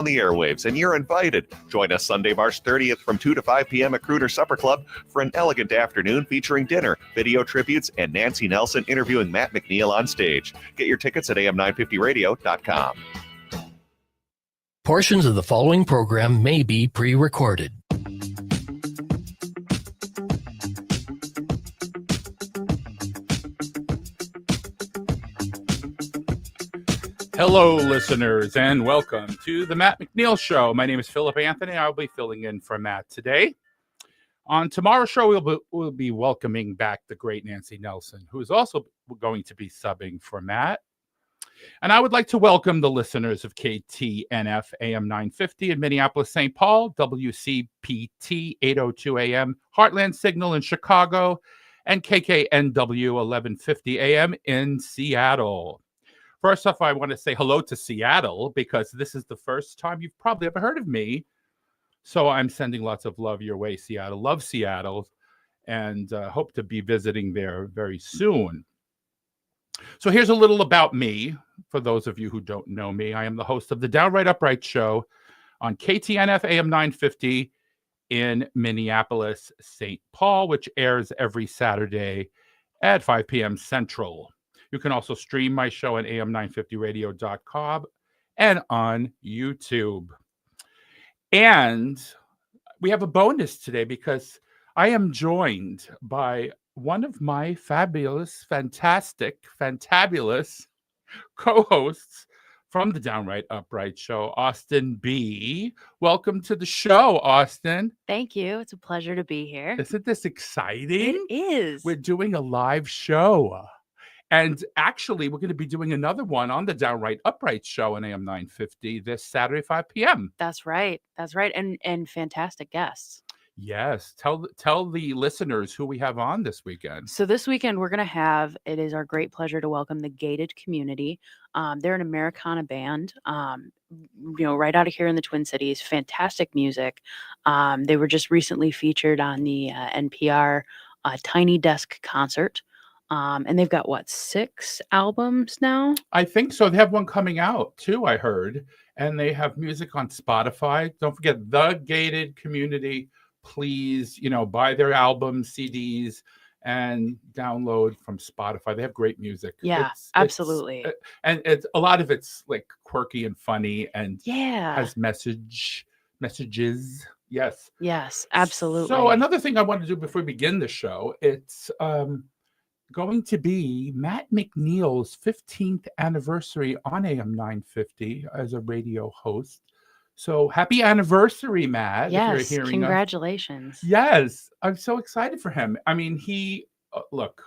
on the airwaves, and you're invited. Join us Sunday, March 30th from 2 to 5 p.m. at Cruder Supper Club for an elegant afternoon featuring dinner, video tributes, and Nancy Nelson interviewing Matt McNeil on stage. Get your tickets at am950radio.com. Portions of the following program may be pre-recorded. Hello, listeners, and welcome to the Matt McNeil Show. My name is Philip Anthony. I'll be filling in for Matt today. On tomorrow's show, we'll be welcoming back the great Nancy Nelson, who is also going to be subbing for Matt. And I would like to welcome the listeners of KTNF AM 950 in Minneapolis, St. Paul, WCPT 802 AM, Heartland Signal in Chicago, and KKNW 1150 AM in Seattle. First off, I want to say hello to Seattle because this is the first time you've probably ever heard of me. So I'm sending lots of love your way, Seattle. Love Seattle, and hope to be visiting there very soon. So here's a little about me. For those of you who don't know me, I am the host of the Downright Upright Show on KTNF AM 950 in Minneapolis, St. Paul, which airs every Saturday at 5 p.m. Central. You can also stream my show at am950radio.com and on YouTube. And we have a bonus today because I am joined by one of my fabulous, fantastic, fantabulous co-hosts from the Downright Upright Show, Austin B. Welcome to the show, Austin. Thank you. It's a pleasure to be here. Isn't this exciting? It is. We're doing a live show. And actually, we're going to be doing another one on the Downright Upright Show on AM 950 this Saturday, 5 p.m. That's right. That's right. And fantastic guests. Yes. Tell the listeners who we have on this weekend. So this weekend, we're going to have, it is our great pleasure to welcome the Gated Community. They're an Americana band, right out of here in the Twin Cities. Fantastic music. They were just recently featured on the NPR Tiny Desk concert. And they've got, 6 albums now? I think so. They have one coming out, too, I heard. And they have music on Spotify. Don't forget, The Gated Community. Please, buy their albums, CDs, and download from Spotify. They have great music. Yeah, absolutely. And it's a lot of it's, like, quirky and funny and has messages. Yes. Yes, absolutely. So another thing I want to do before we begin the show, it's going to be Matt McNeil's 15th anniversary on AM 950 as a radio host. So happy anniversary, Matt. Yes, if you're hearing congratulations. Yes, I'm so excited for him. I mean, look,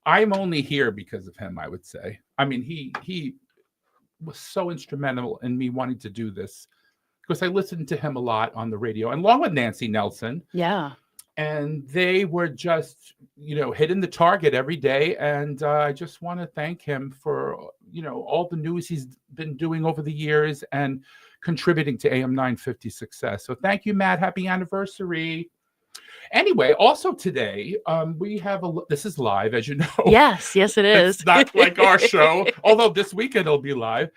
I'm only here because of him, I would say. I mean, he was so instrumental in me wanting to do this because I listened to him a lot on the radio, and along with Nancy Nelson. Yeah. And they were just, hitting the target every day. And I just want to thank him for, all the news he's been doing over the years and contributing to AM 950 success. So thank you, Matt. Happy anniversary. Anyway, also today, we have this is live, as you know. Yes, it is. It's not like our show, although this weekend it'll be live.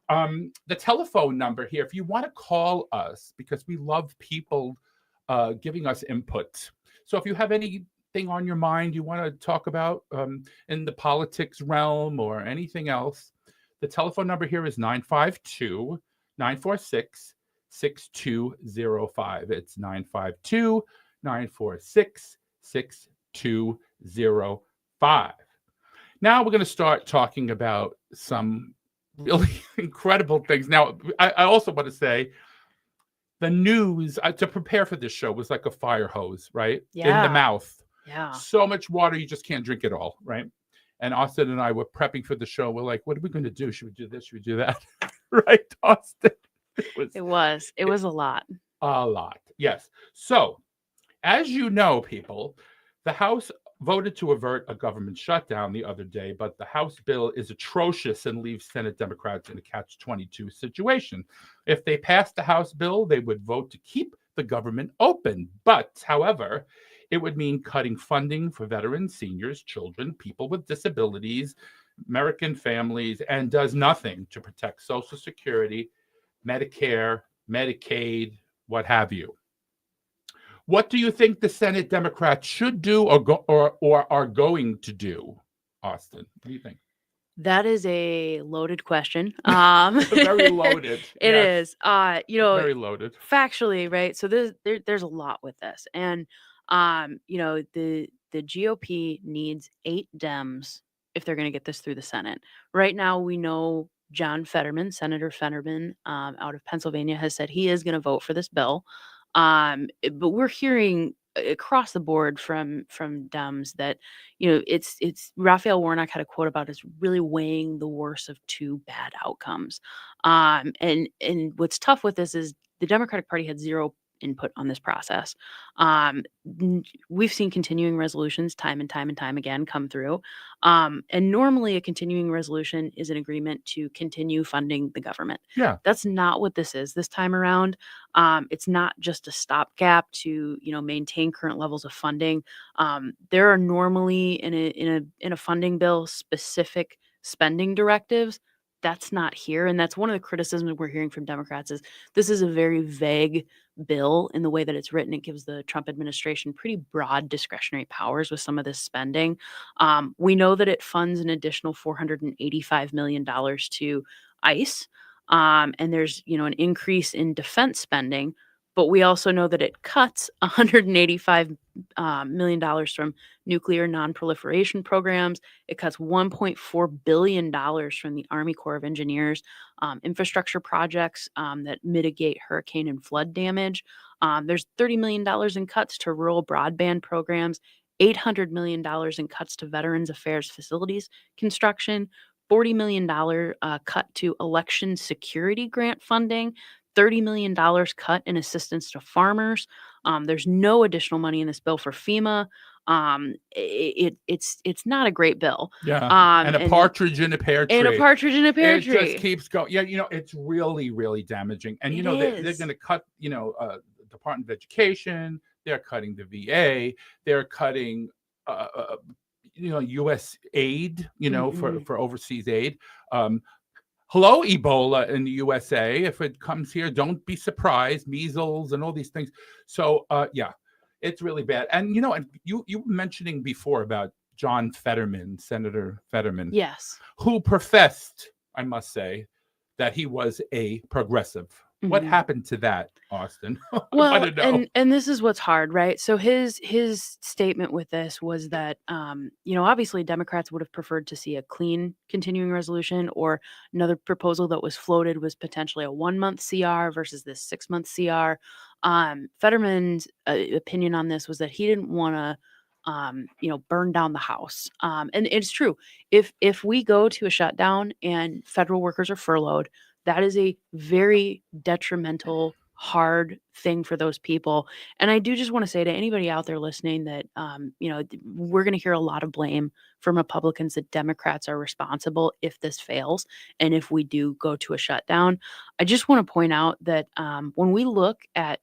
The telephone number here, if you want to call us, because we love people giving us input. So if you have anything on your mind you want to talk about in the politics realm or anything else, the telephone number here is 952-946-6205. It's 952-946-6205. Now we're going to start talking about some really incredible things. Now, I also want to say, the news to prepare for this show was like a fire hose, right? Yeah. In the mouth. Yeah. So much water, you just can't drink it all, right? And Austin and I were prepping for the show. We're like, what are we going to do? Should we do this? Should we do that? Right, Austin? It was a lot. A lot, yes. So, as you know, people, the House voted to avert a government shutdown the other day, but the House bill is atrocious and leaves Senate Democrats in a catch-22 situation. If they passed the House bill, they would vote to keep the government open. But, however, it would mean cutting funding for veterans, seniors, children, people with disabilities, American families, and does nothing to protect Social Security Medicare, Medicaid, what have you. What do you think the Senate Democrats should do or are going to do, Austin? What do you think? That is a loaded question. Very loaded. It Yes. is. Very loaded. Factually, right? So there's a lot with this, and the GOP needs 8 Dems if they're going to get this through the Senate. Right now, we know Senator Fetterman, out of Pennsylvania, has said he is going to vote for this bill. But we're hearing across the board from Dems that it's Raphael Warnock had a quote about us really weighing the worst of 2 bad outcomes. And what's tough with this is the Democratic Party had 0 input on this process. We've seen continuing resolutions time and time and time again come through. And normally a continuing resolution is an agreement to continue funding the government. Yeah. That's not what this is this time around. It's not just a stopgap to maintain current levels of funding. There are normally in a funding bill specific spending directives. That's not here, and that's one of the criticisms we're hearing from Democrats is this is a very vague bill in the way that it's written. It gives the Trump administration pretty broad discretionary powers with some of this spending. We know that it funds an additional $485 million to ICE, and there's an increase in defense spending. But we also know that it cuts $185 million from nuclear non-proliferation programs. It cuts $1.4 billion from the Army Corps of Engineers infrastructure projects that mitigate hurricane and flood damage. There's $30 million in cuts to rural broadband programs, $800 million in cuts to Veterans Affairs facilities construction, $40 million cut to election security grant funding, $30 million cut in assistance to farmers. There's no additional money in this bill for FEMA. It's not a great bill. Yeah. And a partridge in a pear tree. And a partridge in a pear tree. It just keeps going. Yeah, it's really, really damaging. And they're going to cut, Department of Education. They're cutting the VA. They're cutting, U.S. aid. For overseas aid. Hello, Ebola in the USA. If it comes here, don't be surprised. Measles and all these things. So, it's really bad. And, and you were mentioning before about John Fetterman, Senator Fetterman. Yes. Who professed, I must say, that he was a progressive. Mm-hmm. What happened to that, Austin? Well, and this is what's hard, right? So his statement with this was that, obviously Democrats would have preferred to see a clean continuing resolution, or another proposal that was floated was potentially a 1-month CR versus this 6-month CR. Fetterman's opinion on this was that he didn't want to, burn down the house. And it's true. If we go to a shutdown and federal workers are furloughed, that is a very detrimental, hard thing for those people. And I do just want to say to anybody out there listening that, we're going to hear a lot of blame from Republicans that Democrats are responsible if this fails and if we do go to a shutdown. I just want to point out that when we look at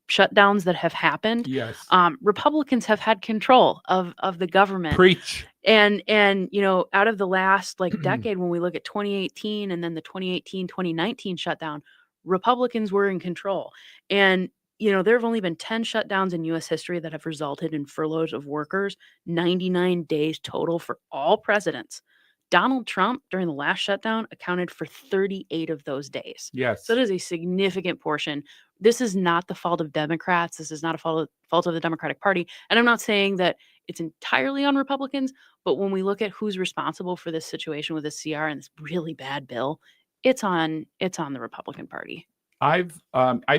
shutdowns that have happened, yes, Republicans have had control of the government. Preach. And out of the last decade, when we look at 2018 and then the 2018-2019 shutdown, Republicans were in control. And there have only been 10 shutdowns in U.S. history that have resulted in furloughs of workers, 99 days total for all presidents. Donald Trump, during the last shutdown, accounted for 38 of those days. Yes. So it is a significant portion. This is not the fault of Democrats. This is not a fault of the Democratic Party. And I'm not saying that it's entirely on Republicans, but when we look at who's responsible for this situation with this CR and this really bad bill, it's on the Republican Party. I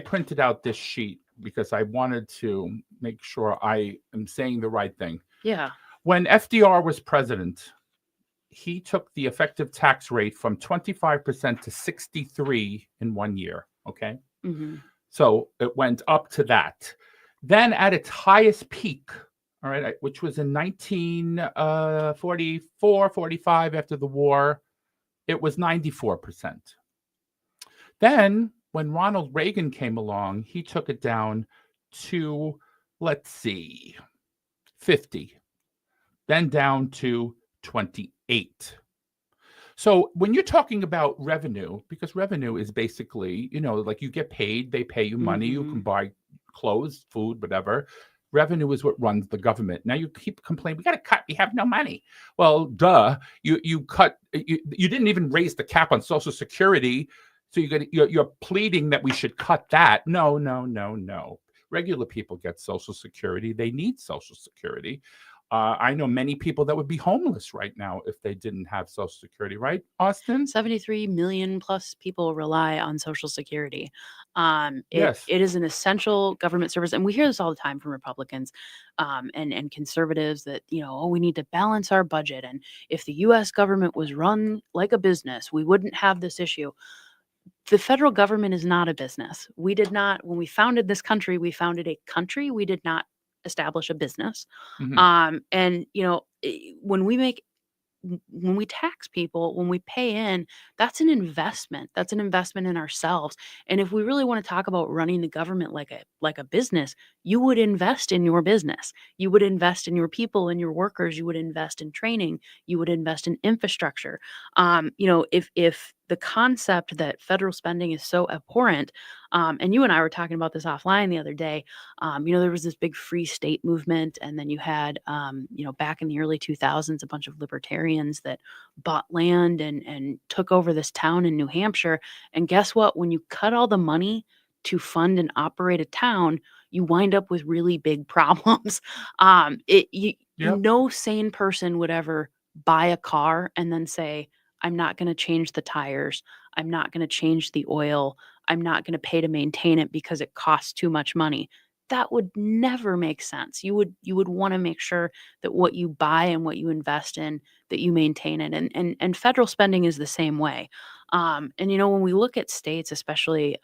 printed out this sheet because I wanted to make sure I am saying the right thing. Yeah. When FDR was president, he took the effective tax rate from 25% to 63% in 1 year. Okay. Mm-hmm. So it went up to that. Then at its highest peak, all right, which was in 1944, 45 after the war, it was 94%. Then when Ronald Reagan came along, he took it down to, 50, then down to 28. So when you're talking about revenue, because revenue is basically, like you get paid, they pay you money, you can buy clothes, food, whatever. Revenue is what runs the government. Now you keep complaining, we got to cut, we have no money. Well, duh, you cut, you didn't even raise the cap on Social Security. So you're pleading that we should cut that. No. Regular people get Social Security. They need Social Security. I know many people that would be homeless right now if they didn't have Social Security, right, Austin? 73 million plus people rely on Social Security. Yes. It is an essential government service. And we hear this all the time from Republicans and conservatives that, we need to balance our budget. And if the U.S. government was run like a business, we wouldn't have this issue. The federal government is not a business. We did not, when we founded this country, we founded a country. We did not establish a business. And, when we tax people, when we pay in, that's an investment. That's an investment in ourselves. And if we really want to talk about running the government like a business, you would invest in your business. You would invest in your people and your workers. You would invest in training. You would invest in infrastructure. If the concept that federal spending is so abhorrent, and you and I were talking about this offline the other day, there was this big free state movement, and then you had, back in the early 2000s, a bunch of libertarians that bought land and took over this town in New Hampshire. And guess what? When you cut all the money to fund and operate a town, you wind up with really big problems. No sane person would ever buy a car and then say, I'm not going to change the tires. I'm not going to change the oil. I'm not going to pay to maintain it because it costs too much money. That would never make sense. You would want to make sure that what you buy and what you invest in, that you maintain it. And federal spending is the same way. When we look at states, especially,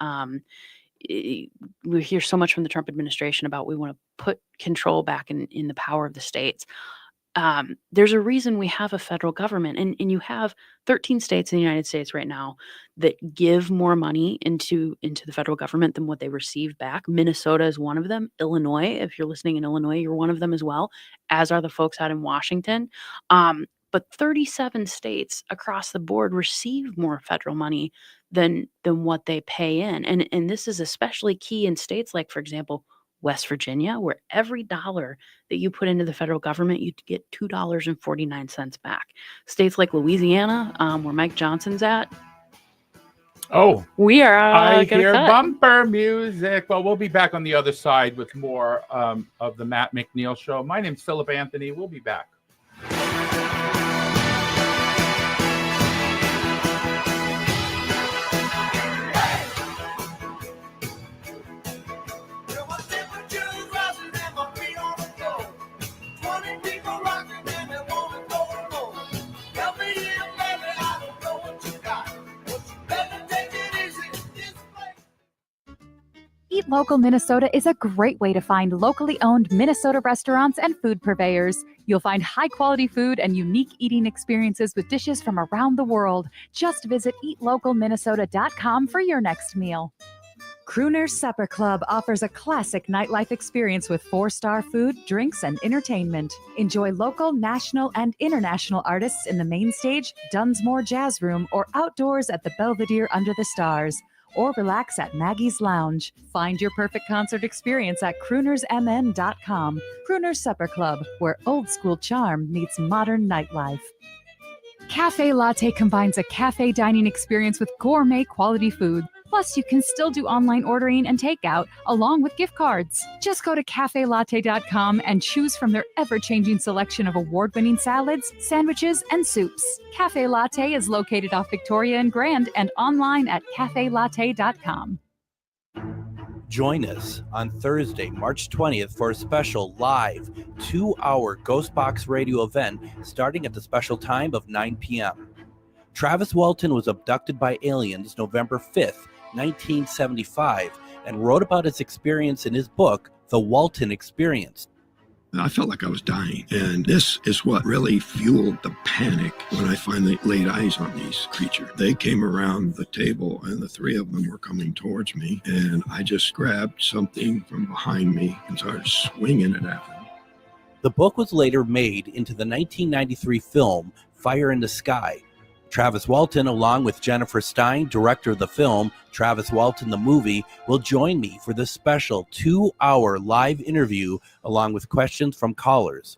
we hear so much from the Trump administration about we want to put control back in the power of the states. There's a reason we have a federal government, and you have 13 states in the United States right now that give more money into the federal government than what they receive back. Minnesota is one of them. Illinois, if you're listening in Illinois, you're one of them as well, as are the folks out in Washington. But 37 states across the board receive more federal money than what they pay in. And this is especially key in states like, for example, West Virginia, where every dollar that you put into the federal government, you get $2.49 back. States like Louisiana, where Mike Johnson's at. Oh, we are. I hear bumper music. Well, we'll be back on the other side with more of the Matt McNeil Show. My name's Philip Anthony. We'll be back. Eat Local Minnesota is a great way to find locally owned Minnesota restaurants and food purveyors. You'll find high-quality food and unique eating experiences with dishes from around the world. Just visit eatlocalminnesota.com for your next meal. Crooner's Supper Club offers a classic nightlife experience with 4-star food, drinks, and entertainment. Enjoy local, national, and international artists in the main stage, Dunsmore Jazz Room, or outdoors at the Belvedere Under the Stars. Or relax at Maggie's Lounge. Find your perfect concert experience at croonersmn.com. Crooner's Supper Club, where old school charm meets modern nightlife. Cafe Latte combines a cafe dining experience with gourmet quality food. Plus, you can still do online ordering and takeout, along with gift cards. Just go to cafelatte.com and choose from their ever-changing selection of award-winning salads, sandwiches, and soups. Cafe Latte is located off Victoria and Grand and online at cafelatte.com. Join us on Thursday, March 20th for a special live 2-hour Ghost Box radio event starting at the special time of 9 p.m. Travis Walton was abducted by aliens November 5th, 1975, and wrote about his experience in his book, The Walton Experience. I felt like I was dying, and this is what really fueled the panic when I finally laid eyes on these creatures. They came around the table, and the 3 of them were coming towards me, and I just grabbed something from behind me and started swinging it at them. The book was later made into the 1993 film Fire in the Sky. Travis Walton, along with Jennifer Stein, director of the film, Travis Walton the Movie, will join me for this special 2-hour live interview along with questions from callers.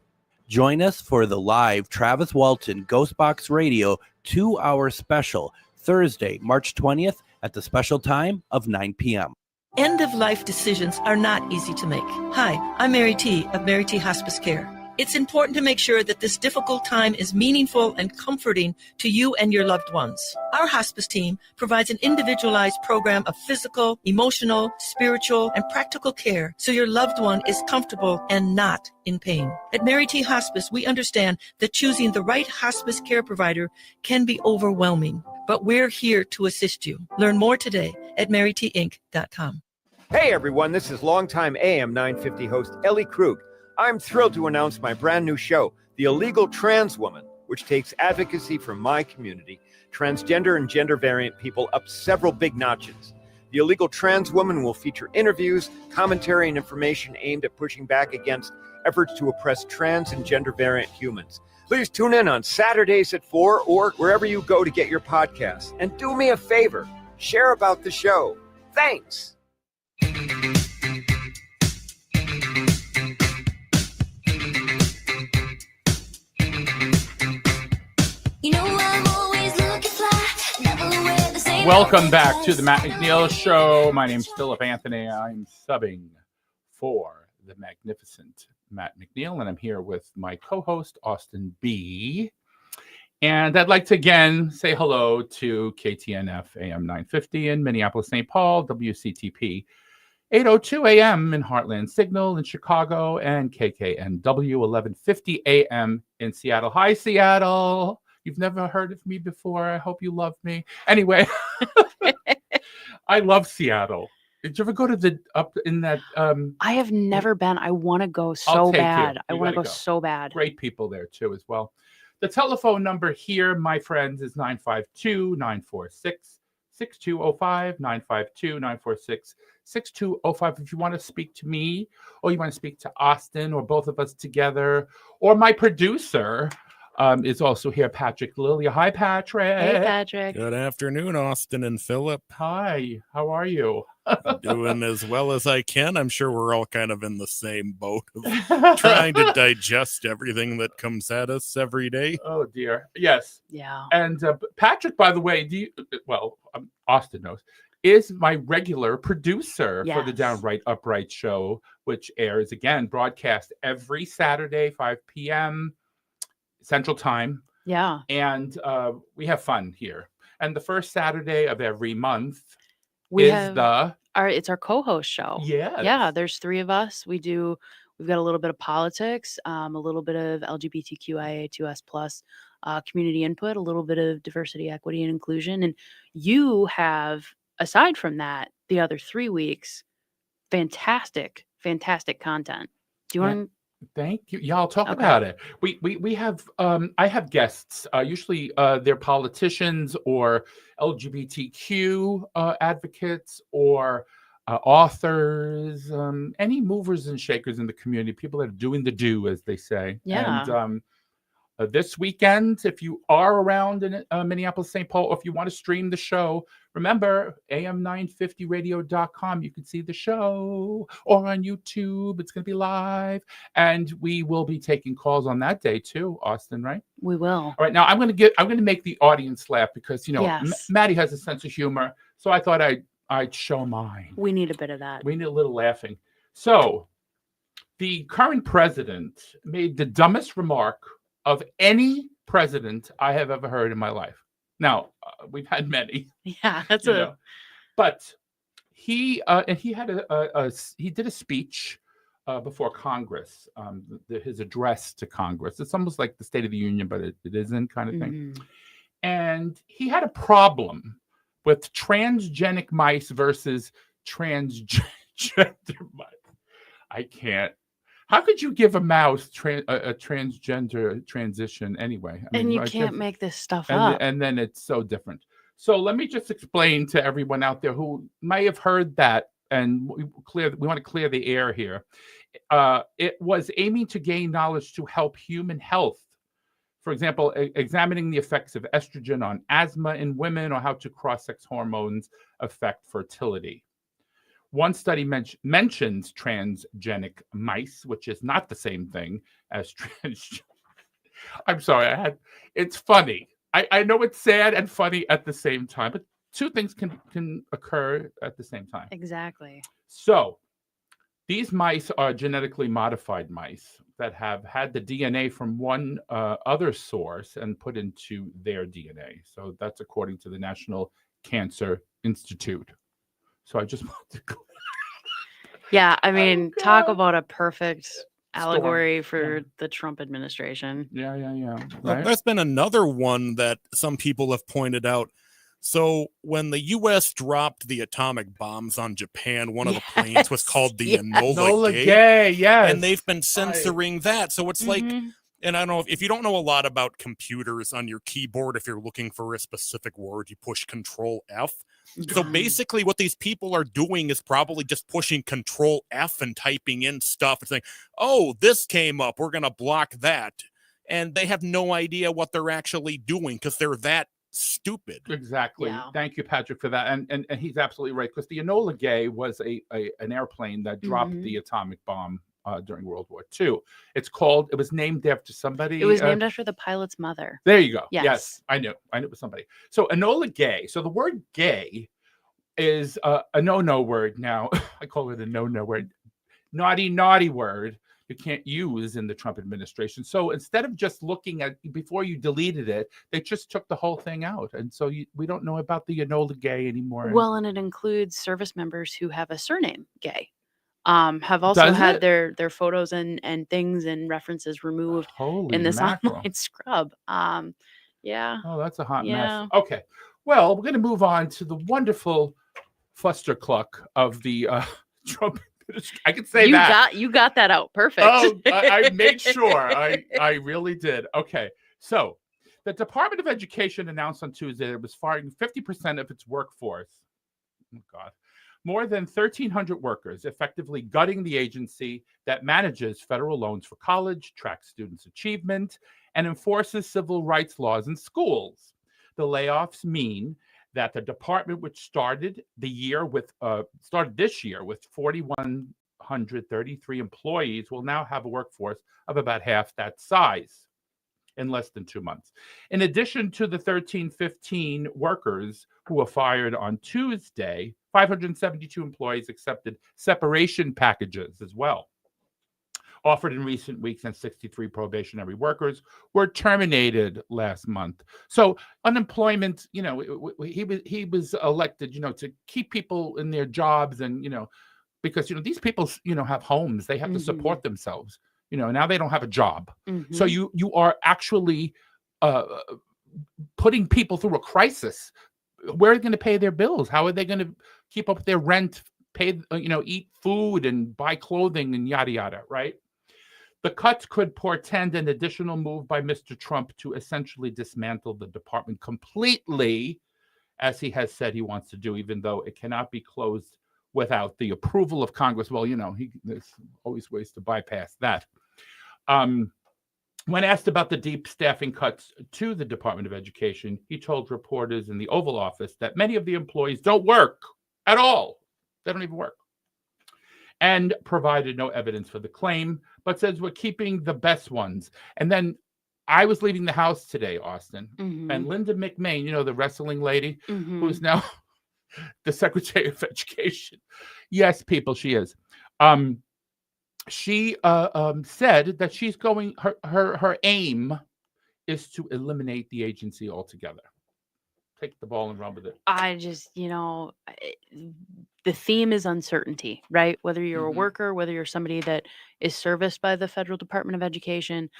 Join us for the live Travis Walton Ghostbox Radio 2-hour special, Thursday, March 20th at the special time of 9 p.m. End-of-life decisions are not easy to make. Hi, I'm Mary T. of Mary T. Hospice Care. It's important to make sure that this difficult time is meaningful and comforting to you and your loved ones. Our hospice team provides an individualized program of physical, emotional, spiritual, and practical care so your loved one is comfortable and not in pain. At Mary T. Hospice, we understand that choosing the right hospice care provider can be overwhelming, but we're here to assist you. Learn more today at marytinc.com. Hey everyone, this is longtime AM 950 host Ellie Krug. I'm thrilled to announce my brand new show, The Illegal Trans Woman, which takes advocacy from my community, transgender and gender variant people, up several big notches. The Illegal Trans Woman will feature interviews, commentary, and information aimed at pushing back against efforts to oppress trans and gender variant humans. Please tune in on Saturdays at 4 or wherever you go to get your podcasts. And do me a favor, share about the show. Thanks. Welcome back to the Matt McNeil Show. My name's Philip Anthony. I'm subbing for the magnificent Matt McNeil, and I'm here with my co-host, Austin B. And I'd like to again say hello to KTNF AM 950 in Minneapolis, St. Paul, WCTP 802 AM in Heartland Signal in Chicago, and KKNW 1150 AM in Seattle. Hi, Seattle. You've never heard of me before. I hope you love me. Anyway, I love Seattle. Did you ever go to the up in that? I have never been. I want to go so bad. I want to go so bad. Great people there too, as well. The telephone number here, my friends, is 952-946-6205, 952-946-6205. If you want to speak to me, or you want to speak to Austin, or both of us together, or my producer. Is also here, Patrick Lilia. Hi, Patrick. Hey, Patrick. Good afternoon, Austin and Philip. Hi, how are you? Doing as well as I can. I'm sure we're all kind of in the same boat of trying to digest everything that comes at us every day. Oh, dear. Yes. Yeah. And Patrick, by the way, Austin knows, is my regular producer for the Downright Upright show, which airs, again, broadcast every Saturday, 5 p.m., Central Time. Yeah. And we have fun here. And the first Saturday of every month it's our co-host show. Yeah. Yeah. There's 3 of us. We've got a little bit of politics, a little bit of LGBTQIA2S plus community input, a little bit of diversity, equity, and inclusion. And you have, aside from that, the other 3 weeks, fantastic content. Do you want to? Thank you. Yeah, I'll talk about it. We have I have guests. Usually they're politicians or LGBTQ advocates or authors, any movers and shakers in the community, people that are doing the do, as they say. Yeah. And this weekend, if you are around in Minneapolis, St. Paul, or if you want to stream the show, remember, am950radio.com. You can see the show, or on YouTube. It's going to be live. And we will be taking calls on that day, too, Austin, right? We will. All right. Now, I'm going to make the audience laugh because, Yes. Maddie has a sense of humor. So I thought I'd show mine. We need a bit of that. We need a little laughing. So the current president made the dumbest remark of any president I have ever heard in my life. Now, we've had many. Yeah, but he had he did a speech before Congress, his address to Congress. It's almost like the State of the Union, but it isn't, kind of thing. Mm-hmm. And he had a problem with transgenic mice versus transgender mice. I can't. How could you give a mouse a transgender transition anyway? And you can't make this stuff up. And then it's so different. So let me just explain to everyone out there who may have heard that, and we want to clear the air here. It was aiming to gain knowledge to help human health For example, examining the effects of estrogen on asthma in women, or how to cross-sex hormones affect fertility. One study mentions transgenic mice, which is not the same thing as transgenic. I'm sorry, it's funny. I know it's sad and funny at the same time, but two things can occur at the same time. Exactly. So these mice are genetically modified mice that have had the DNA from one other source and put into their DNA. So that's according to the National Cancer Institute. So I just want to go. Yeah, I mean, talk about a perfect allegory for the Trump administration. Yeah. Well, Right? there's been another one that some people have pointed out. So when the U.S. dropped the atomic bombs on Japan, one of the planes was called the Enola Gay. Yes. And they've been censoring that. So it's like, and I don't know, if you don't know a lot about computers on your keyboard, if you're looking for a specific word, you push Control F. So basically what these people are doing is probably just pushing Control F and typing in stuff and saying, oh, this came up, we're going to block that. And they have no idea what they're actually doing because they're that stupid. Exactly. Yeah. Thank you, Patrick, for that. And he's absolutely right, because the Enola Gay was an airplane that dropped the atomic bomb during World War II. It was named after somebody. It was named after the pilot's mother. There you go. Yes. I knew it was somebody. So Enola Gay. So the word gay is a no-no word now. I call it a no-no word. Naughty word you can't use in the Trump administration. So instead of just looking at, before you deleted it, they just took the whole thing out. And so we don't know about the Enola Gay anymore. Well, and it includes service members who have a surname Gay. Have also had their photos and things and references removed in this online scrub. Yeah. Oh, that's a hot mess. Okay. Well, we're going to move on to the wonderful fustercluck of the Trump. I can say you got that out perfect. Oh, I made sure. I really did. Okay. So the Department of Education announced on Tuesday that it was firing 50% of its workforce. Oh, God. More than 1,300 workers, effectively gutting the agency that manages federal loans for college, tracks students' achievement, and enforces civil rights laws in schools. The layoffs mean that the department, which started this year with 4,133 employees, will now have a workforce of about half that size in less than 2 months. In addition to the 1,315 workers who were fired on Tuesday, 572 employees accepted separation packages as well. Offered in recent weeks, and 63 probationary workers were terminated last month. So unemployment, he was elected, to keep people in their jobs, and because these people, have homes, they have to support themselves. Now they don't have a job, so you are actually putting people through a crisis. Where are they going to pay their bills? How are they going to keep up their rent, pay, eat food and buy clothing and yada yada, right? The cuts could portend an additional move by Mr. Trump to essentially dismantle the department completely, as he has said he wants to do, even though it cannot be closed without the approval of Congress. Well, there's always ways to bypass that. When asked about the deep staffing cuts to the Department of Education, he told reporters in the Oval Office that many of the employees don't work at all. They don't even work. And provided no evidence for the claim, but says we're keeping the best ones. And then I was leaving the house today, Austin, and Linda McNeil, the wrestling lady, who's now the Secretary of Education. Yes, people, she is. She said that she's going, her aim is to eliminate the agency altogether. Take the ball and run with it. I just, the theme is uncertainty, right? Whether you're a worker, whether you're somebody that is serviced by the Federal Department of Education,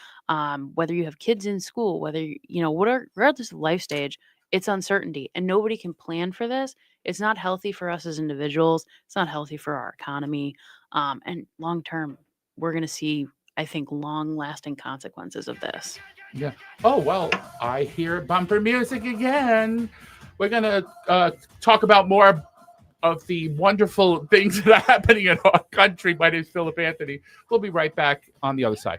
whether you have kids in school, whether, regardless of life stage, it's uncertainty, and nobody can plan for this. It's not healthy for us as individuals. It's not healthy for our economy. And long term, we're going to see, I think, long lasting consequences of this. Yeah. Oh, well, I hear bumper music again. We're going to talk about more of the wonderful things that are happening in our country. My name is Philip Anthony. We'll be right back on the other side.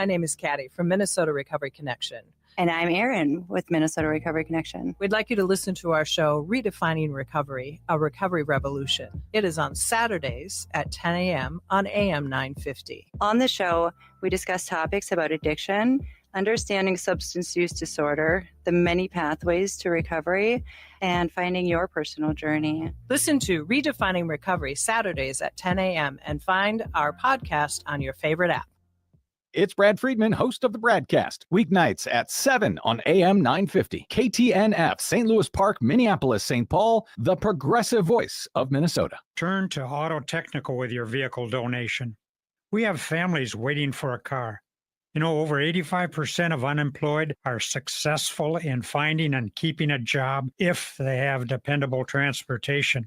My name is Kathy from Minnesota Recovery Connection. And I'm Erin with Minnesota Recovery Connection. We'd like you to listen to our show, Redefining Recovery, a Recovery Revolution. It is on Saturdays at 10 a.m. on AM 950. On the show, we discuss topics about addiction, understanding substance use disorder, the many pathways to recovery, and finding your personal journey. Listen to Redefining Recovery Saturdays at 10 a.m. and find our podcast on your favorite app. It's Brad Friedman, host of the Bradcast, weeknights at 7 on AM 950. KTNF, St. Louis Park, Minneapolis, St. Paul, the progressive voice of Minnesota. Turn to Auto Technical with your vehicle donation. We have families waiting for a car. You know, over 85% of unemployed are successful in finding and keeping a job if they have dependable transportation.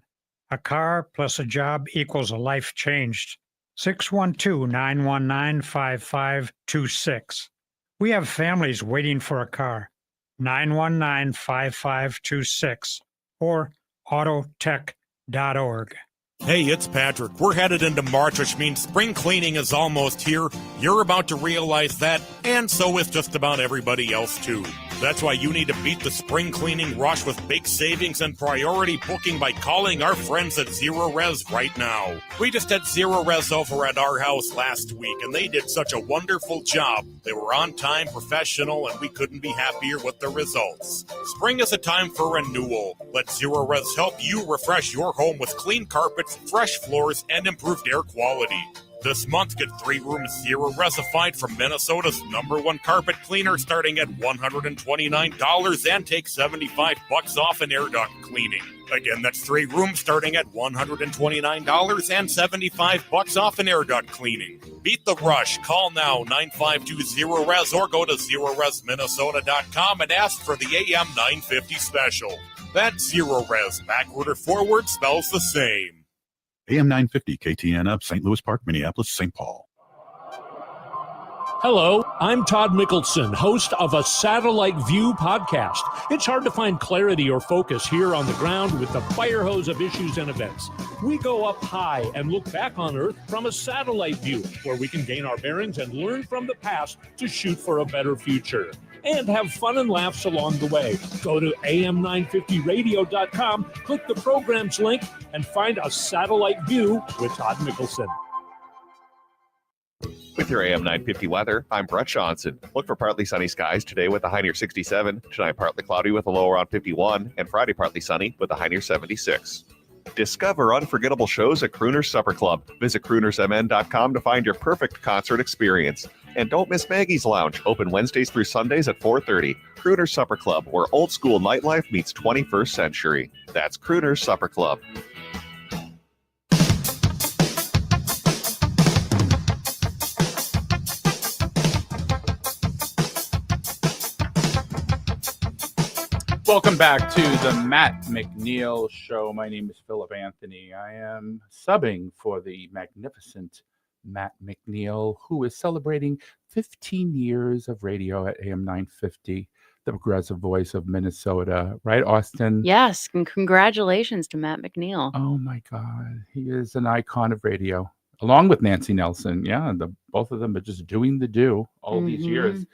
A car plus a job equals a life changed. 612-919-5526. We have families waiting for a car. 919-5526 or autotech.org. Hey, it's Patrick. We're headed into March, which means spring cleaning is almost here. You're about to realize that, and so is just about everybody else, too. That's why you need to beat the spring cleaning rush with big savings and priority booking by calling our friends at Zero Res right now. We just had Zero Res over at our house last week, and they did such a wonderful job. They were on time, professional, and we couldn't be happier with the results. Spring is a time for renewal. Let Zero Res help you refresh your home with clean carpets, fresh floors, and improved air quality. This month, get 3 rooms Zero Resified from Minnesota's #1 carpet cleaner starting at $129 and take $75 off an air duct cleaning. Again, that's 3 rooms starting at $129 and $75 off an air duct cleaning. Beat the rush. Call now 952-0RES or go to ZeroResMinnesota.com and ask for the AM 950 special. That's Zero Res. Backward or forward spells the same. AM 950 KTNF, St. Louis Park, Minneapolis, St. Paul. Hello, I'm Todd Mickelson, host of a Satellite View podcast. It's hard to find clarity or focus here on the ground with the fire hose of issues and events. We go up high and look back on Earth from a satellite view, where we can gain our bearings and learn from the past to shoot for a better future. And have fun and laughs along the way. Go to am950radio.com, click the programs link, and find a satellite view with Todd Mickelson. With your AM 950 weather, I'm Brett Johnson. Look for partly sunny skies today with a high near 67, tonight partly cloudy with a low around 51, and Friday partly sunny with a high near 76. Discover unforgettable shows at Crooner's Supper Club. Visit croonersmn.com to find your perfect concert experience. And don't miss Maggie's Lounge, open Wednesdays through Sundays at 4:30. Crooner's Supper Club, where old school nightlife meets 21st century. That's Crooner's Supper Club. Welcome back to the Matt McNeil Show. My name is Philip Anthony. I am subbing for the magnificent Matt McNeil, who is celebrating 15 years of radio at AM 950, the progressive voice of Minnesota. Right, Austin? Yes, and congratulations to Matt McNeil. Oh, my God. He is an icon of radio, along with Nancy Nelson. Yeah, both of them are just doing the do all these years.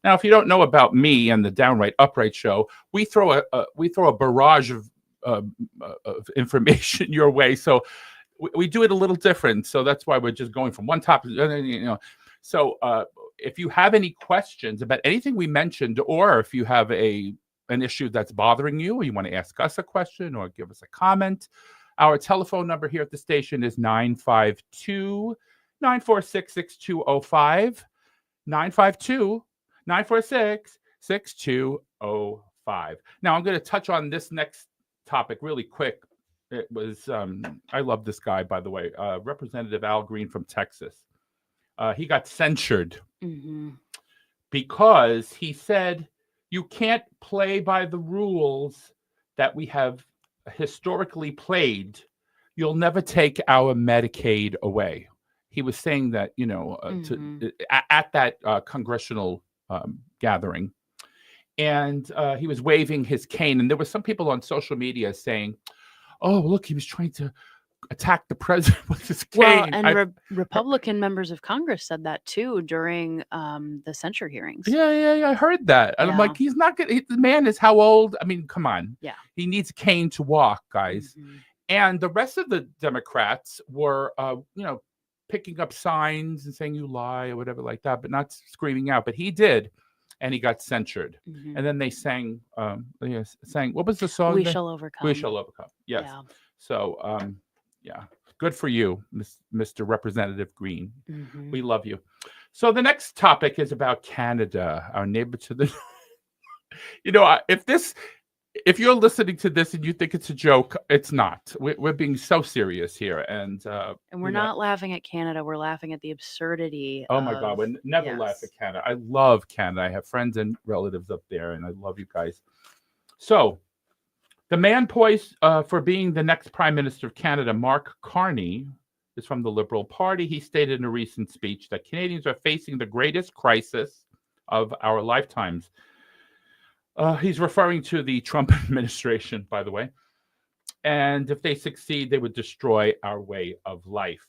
Now, if you don't know about me and the Downright Upright Show, we throw a barrage of information your way. So we do it a little different. So that's why we're just going from one topic, you know. So if you have any questions about anything we mentioned, or if you have an issue that's bothering you, or you want to ask us a question or give us a comment, our telephone number here at the station is 952-946-6205, 946-6205. Now, I'm going to touch on this next topic really quick. It was, I love this guy, by the way, Representative Al Green from Texas. He got censured because he said, you can't play by the rules that we have historically played. You'll never take our Medicaid away. He was saying that, you know, at that congressional gathering, and he was waving his cane, and there were some people on social media saying, oh, look, he was trying to attack the president with his Well, cane. and Republican members of Congress said that too during the censure hearings. Yeah, I heard that. And I'm Yeah. like, he's not gonna, the man is how old? I mean, come on. Yeah. He needs a cane to walk, guys. Mm-hmm. And the rest of the Democrats were, picking up signs and saying you lie or whatever like that, but not screaming out. But he did, and he got censured. Mm-hmm. And then they sang, what was the song? We Shall Overcome. We Shall Overcome. Yes. Yeah. So, good for you, Mr. Representative Green. Mm-hmm. We love you. So the next topic is about Canada, our neighbor to the. If you're listening to this and you think it's a joke, it's not. We're being so serious here, and we're not laughing at Canada. We're laughing at the absurdity. Oh my God, we never laugh at Canada. I love Canada. I have friends and relatives up there, and I love you guys. So, the man poised for being the next Prime Minister of Canada, Mark Carney, is from the Liberal Party. He stated in a recent speech that Canadians are facing the greatest crisis of our lifetimes. He's referring to the Trump administration, by the way. And if they succeed, they would destroy our way of life.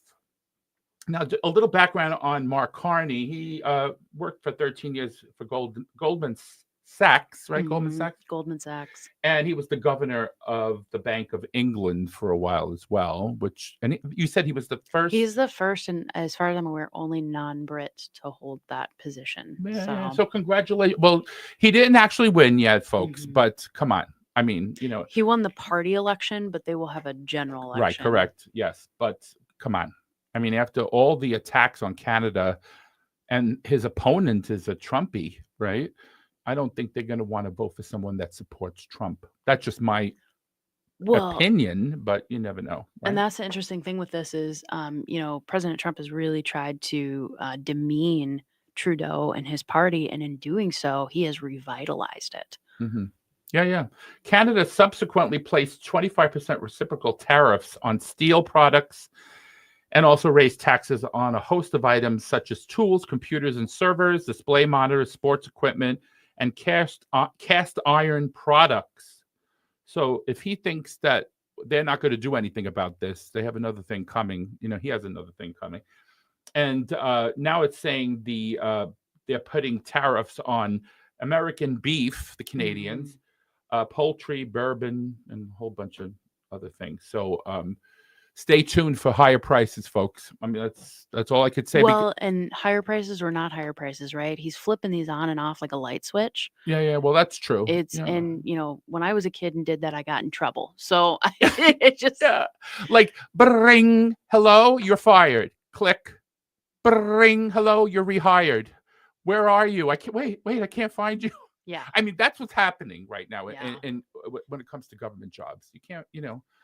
Now, a little background on Mark Carney. He worked for 13 years for Goldman Sachs, right? Mm-hmm. Goldman Sachs. And he was the governor of the Bank of England for a while as well, you said he was the first? He's the first, and as far as I'm aware, only non-Brit to hold that position. So congratulations. Well, he didn't actually win yet, folks, Mm-hmm. but come on. I mean, He won the party election, but they will have a general election. Right, correct. Yes, but come on. I mean, after all the attacks on Canada, and his opponent is a Trumpy, right? I don't think they're going to want to vote for someone that supports Trump. That's just my opinion, but you never know. Right? And that's the interesting thing with this is, President Trump has really tried to demean Trudeau and his party, and in doing so, he has revitalized it. Mm-hmm. Yeah. Canada subsequently placed 25% reciprocal tariffs on steel products and also raised taxes on a host of items such as tools, computers and servers, display monitors, sports equipment, and cast iron products. So if he thinks that they're not going to do anything about this, they have another thing coming. He has another thing coming. And now it's saying they're putting tariffs on American beef, the Canadians, poultry, bourbon, and a whole bunch of other things. So stay tuned for higher prices, folks. I mean, that's all I could say. Well, and higher prices or not higher prices, right? He's flipping these on and off like a light switch. Yeah. Well, that's true. And when I was a kid and did that, I got in trouble. So it just like bring, hello, you're fired. Click. Bring, hello, you're rehired. Where are you? I can't wait. I can't find you. Yeah. I mean, that's what's happening right now. Yeah. And when it comes to government jobs, you can't,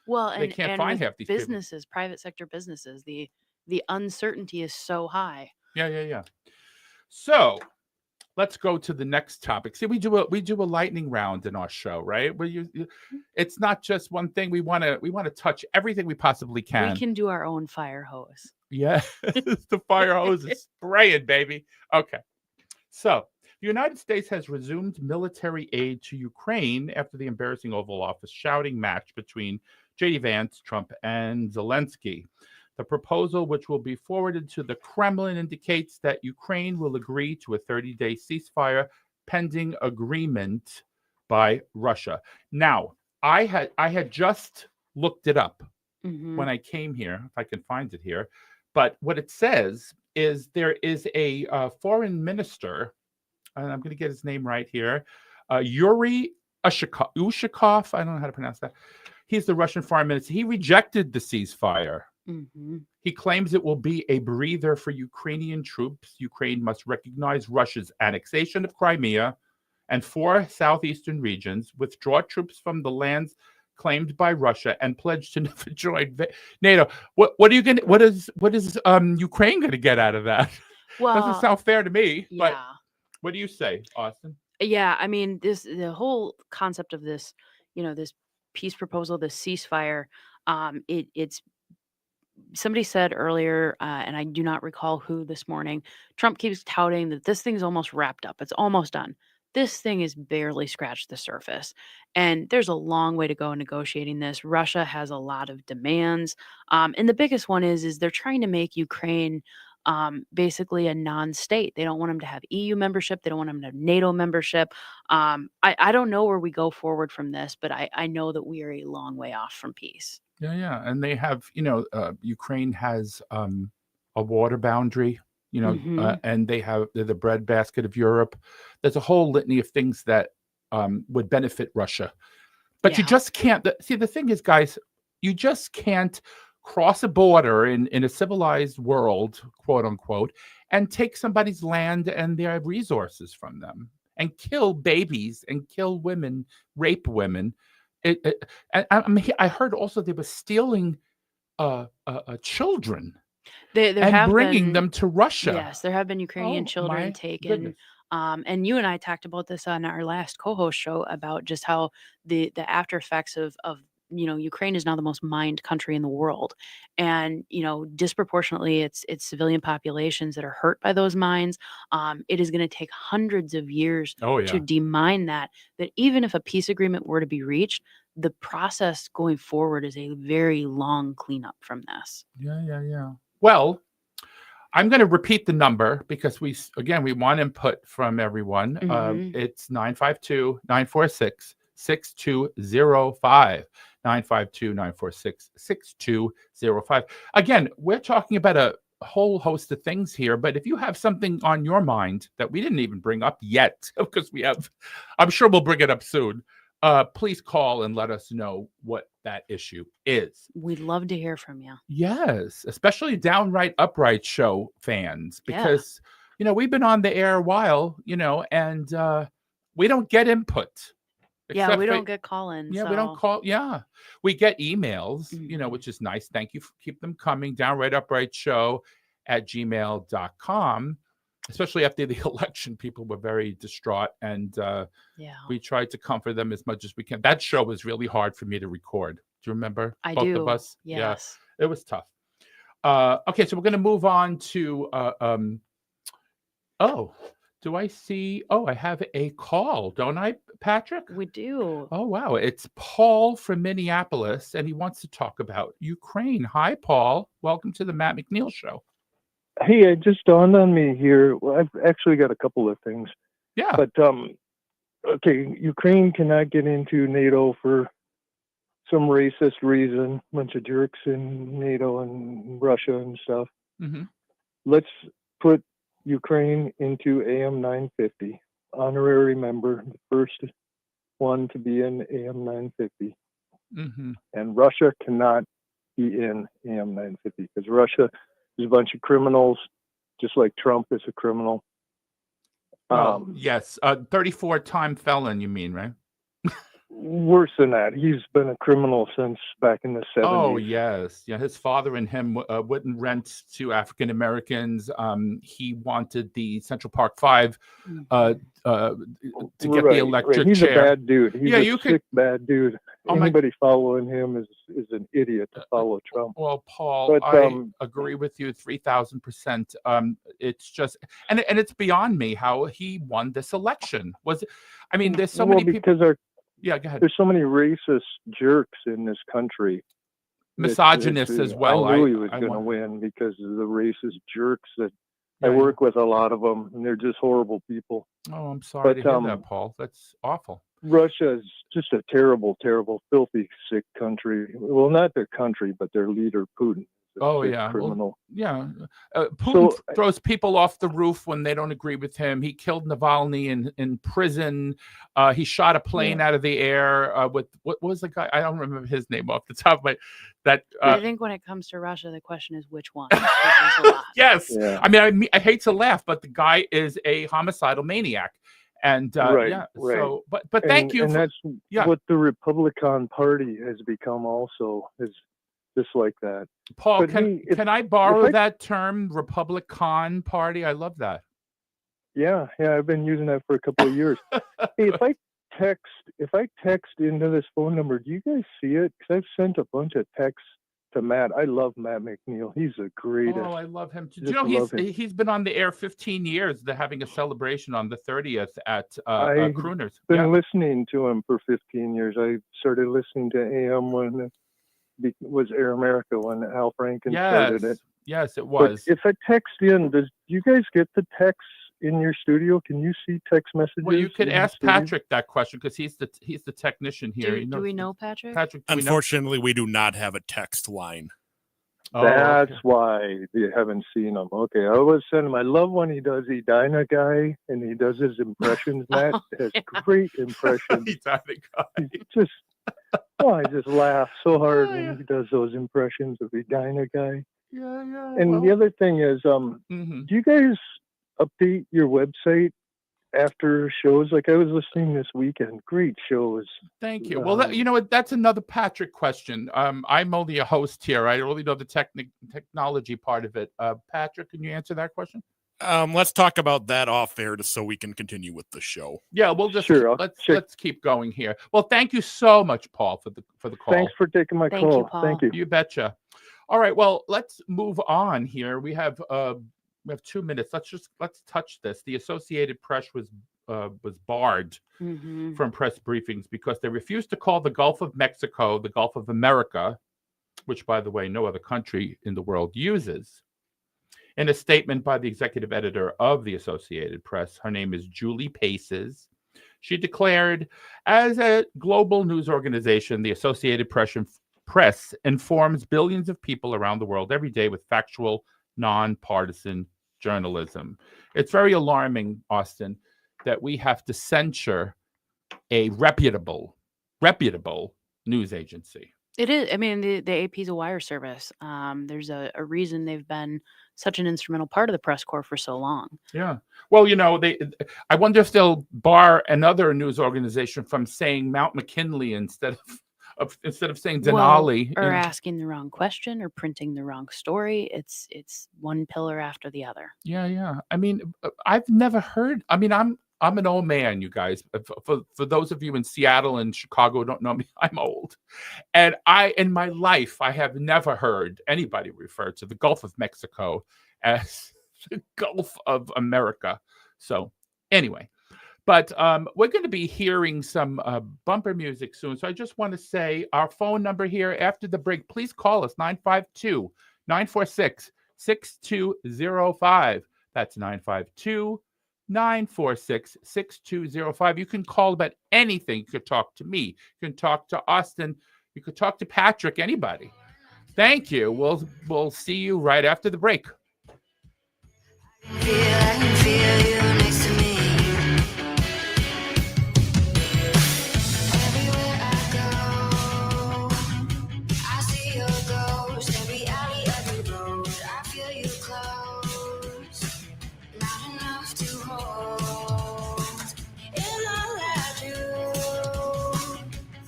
Well, they can't find half these businesses, private sector businesses. The uncertainty is so high. Yeah. So let's go to the next topic. See, we do a lightning round in our show, right? Where it's not just one thing. We want to touch everything we possibly can. We can do our own fire hose. Yeah, the fire hose is spraying, baby. Okay, so the United States has resumed military aid to Ukraine after the embarrassing Oval Office shouting match between J.D. Vance, Trump, and Zelensky. The proposal, which will be forwarded to the Kremlin, indicates that Ukraine will agree to a 30-day ceasefire pending agreement by Russia. Now, I had just looked it up when I came here, if I can find it here. But what it says is there is a foreign minister, and I'm going to get his name right here, Yuri Ushakov. I don't know how to pronounce that. He's the Russian foreign minister. He rejected the ceasefire. Mm-hmm. He claims it will be a breather for Ukrainian troops. Ukraine must recognize Russia's annexation of Crimea and 4 southeastern regions, withdraw troops from the lands claimed by Russia, and pledge to never join NATO. What is Ukraine going to get out of that? Well, doesn't sound fair to me. Yeah. But what do you say, Austin? Yeah, I mean, the whole concept of this, this peace proposal, this ceasefire, it's somebody said earlier, and I do not recall who this morning, Trump keeps touting that this thing's almost wrapped up. It's almost done. this thing has barely scratched the surface. And there's a long way to go in negotiating this. Russia has a lot of demands. And the biggest one is they're trying to make Ukraine basically a non-state. They don't want them to have EU membership. They don't want them to have NATO membership. I don't know where we go forward from this, but I know that we are a long way off from peace. Yeah. And they have, Ukraine has a water boundary, and they're the breadbasket of Europe. There's a whole litany of things that would benefit Russia. But you just can't. The thing is, guys, you just can't cross a border in a civilized world, quote unquote, and take somebody's land and their resources from them and kill babies and kill women, rape women. I heard also they were stealing children and bringing them to Russia. Yes, there have been Ukrainian children taken. Goodness. And you and I talked about this on our last co-host show about just how the after effects of Ukraine is now the most mined country in the world, and disproportionately it's civilian populations that are hurt by those mines. It is going to take hundreds of years to demine that even if a peace agreement were to be reached, the process going forward is a very long cleanup from this. Yeah. Well, I'm going to repeat the number because we want input from everyone. It's 952-946-6205. 952-946-6205. Again, we're talking about a whole host of things here, but if you have something on your mind that we didn't even bring up yet, because I'm sure we'll bring it up soon, please call and let us know what that issue is. We'd love to hear from you. Yes, especially Downright Upright show fans, because we've been on the air a while, and we don't get input. Yeah, we don't get call-ins. Yeah, we don't call. Yeah, we get emails, which is nice. Thank you. Keep them coming. Downright Upright show at gmail.com. Especially after the election, people were very distraught, and we tried to comfort them as much as we can. That show was really hard for me to record. Do you remember? Both of us? Yes. Yeah, it was tough. Okay, so we're going to move on to. Do I see? I have a call, don't I, Patrick? We do. Oh, wow. It's Paul from Minneapolis, and he wants to talk about Ukraine. Hi, Paul. Welcome to the Matt McNeil Show. Hey, it just dawned on me here. Well, I've actually got a couple of things. Yeah. But, okay, Ukraine cannot get into NATO for some racist reason. A bunch of jerks in NATO and Russia and stuff. Mm-hmm. Let's put Ukraine into AM 950, honorary member, the first one to be in AM 950. Mm-hmm. And Russia cannot be in AM 950 because Russia is a bunch of criminals, just like Trump is a criminal. Yes, 34-time felon, you mean, right? Worse than that. He's been a criminal since back in the 70s. Oh, yes. Yeah, his father and him wouldn't rent to African Americans. He wanted the Central Park Five to get the electric He's chair. He's a bad dude. He's a sick, bad dude. Anybody following him is an idiot to follow Trump. Well, Paul, I agree with you 3,000%. It's just, and it's beyond me how he won this election. There's so many people. Yeah, go ahead. There's so many racist jerks in this country. Misogynists as well. I knew he was going to win because of the racist jerks that I work with, a lot of them, and they're just horrible people. Oh, I'm sorry to hear that, Paul. That's awful. Russia is just a terrible, terrible, filthy, sick country. Well, not their country, but their leader, Putin. Criminal. Putin throws people off the roof when they don't agree with him. He killed Navalny in prison. He shot a plane out of the air with what was the guy? I don't remember his name off the top of my I think when it comes to Russia, the question is which one. Yes. Yeah. I hate to laugh, but the guy is a homicidal maniac. And So, but thank you. And that's what the Republican Party has become. Also, is just like that. Paul, but can I borrow that term, Republican Party? I love that. Yeah, I've been using that for a couple of years. Hey, if I text into this phone number, do you guys see it? Because I've sent a bunch of texts to Matt. I love Matt McNeil. He's the greatest. Oh, I love him too. Do Just you know love him. he's been on the air 15 years. They're having a celebration on the 30th at I've Crooners. been listening to him for 15 years. I started listening to AM when it was Air America, when Al Franken started it. Yes, it was. But if I text in, do you guys get the text in your studio? Can you see text messages? Well, you could in the ask studio? Patrick that question because he's the technician here. Do we know Patrick? Patrick, do we know? Unfortunately, we do not have a text line. That's why you haven't seen him. Okay, I always send him. I love when he does Edina Guy and he does his impressions. Matt has great impressions. Edina Guy. Just, I just laugh so hard when he does those impressions of Edina Guy. Yeah. And the other thing is, do you guys update your website after shows? Like I was listening this weekend. Great shows. Thank you. Well, you know what? That's another Patrick question. I'm only a host here. I really know the technology part of it. Patrick, can you answer that question? Let's talk about that off air just so we can continue with the show. Yeah, we'll just let's keep going here. Well, thank you so much, Paul, for the call. Thanks for taking my call. You, Paul. Thank you. You betcha. All right. Well, let's move on here. We have 2 minutes. Let's touch this. The Associated Press was barred from press briefings because they refused to call the Gulf of Mexico the Gulf of America, which, by the way, no other country in the world uses. In a statement by the executive editor of the Associated Press, her name is Julie Paces, she declared, as a global news organization, the Associated Press informs billions of people around the world every day with factual, nonpartisan journalism. It's very alarming, Austin, that we have to censure a reputable news agency. It is. I mean, the AP is a wire service. There's a reason they've been such an instrumental part of the press corps for so long. Yeah. Well, I wonder if they'll bar another news organization from saying Mount McKinley instead of saying Denali, or asking the wrong question or printing the wrong story. It's one pillar after the other. Yeah. I mean, I've never heard. I mean, I'm an old man, you guys. For those of you in Seattle and Chicago who don't know me, I'm old. And in my life, I have never heard anybody refer to the Gulf of Mexico as the Gulf of America. So anyway, but we're going to be hearing some bumper music soon. So I just want to say our phone number here after the break, please call us 952-946-6205. That's 952-946-6205. You can call about anything. You could talk to me. You can talk to Austin. You could talk to Patrick, anybody. Thank you. We'll see you right after the break. I can feel you next to me. Everywhere I go, I see your ghost. Every alley, every road, I feel you close. Not enough to hold. In all I do,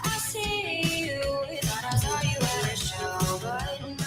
I see you. Thought I saw you at a show, but no.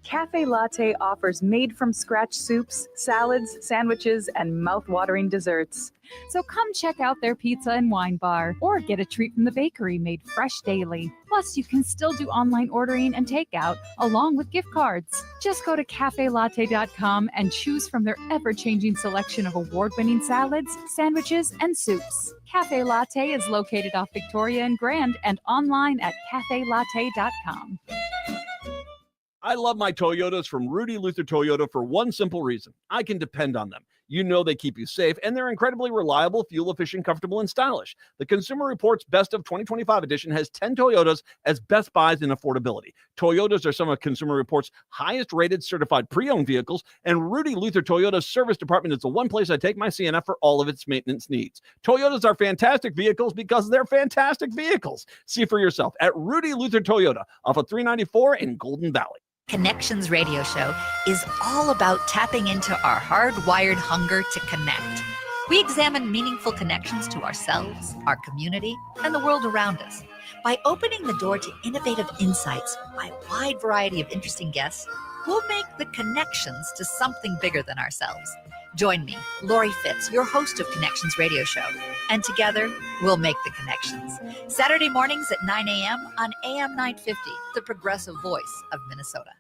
Cafe Latte offers made-from-scratch soups, salads, sandwiches, and mouth-watering desserts. So come check out their pizza and wine bar, or get a treat from the bakery made fresh daily. Plus, you can still do online ordering and takeout, along with gift cards. Just go to cafelatte.com and choose from their ever-changing selection of award-winning salads, sandwiches, and soups. Cafe Latte is located off Victoria and Grand and online at cafelatte.com. I love my Toyotas from Rudy Luther Toyota for one simple reason. I can depend on them. You know they keep you safe, and they're incredibly reliable, fuel-efficient, comfortable, and stylish. The Consumer Reports Best of 2025 edition has 10 Toyotas as best buys in affordability. Toyotas are some of Consumer Reports' highest-rated certified pre-owned vehicles, and Rudy Luther Toyota's service department is the one place I take my Sienna for all of its maintenance needs. Toyotas are fantastic vehicles because they're fantastic vehicles. See for yourself at Rudy Luther Toyota off of 394 in Golden Valley. Connections Radio Show is all about tapping into our hardwired hunger to connect. We examine meaningful connections to ourselves, our community, and the world around us. By opening the door to innovative insights by a wide variety of interesting guests, we'll make the connections to something bigger than ourselves. Join me, Lori Fitz, your host of Connections Radio Show, and together we'll make the connections. Saturday mornings at 9 a.m. on AM 950, the progressive voice of Minnesota.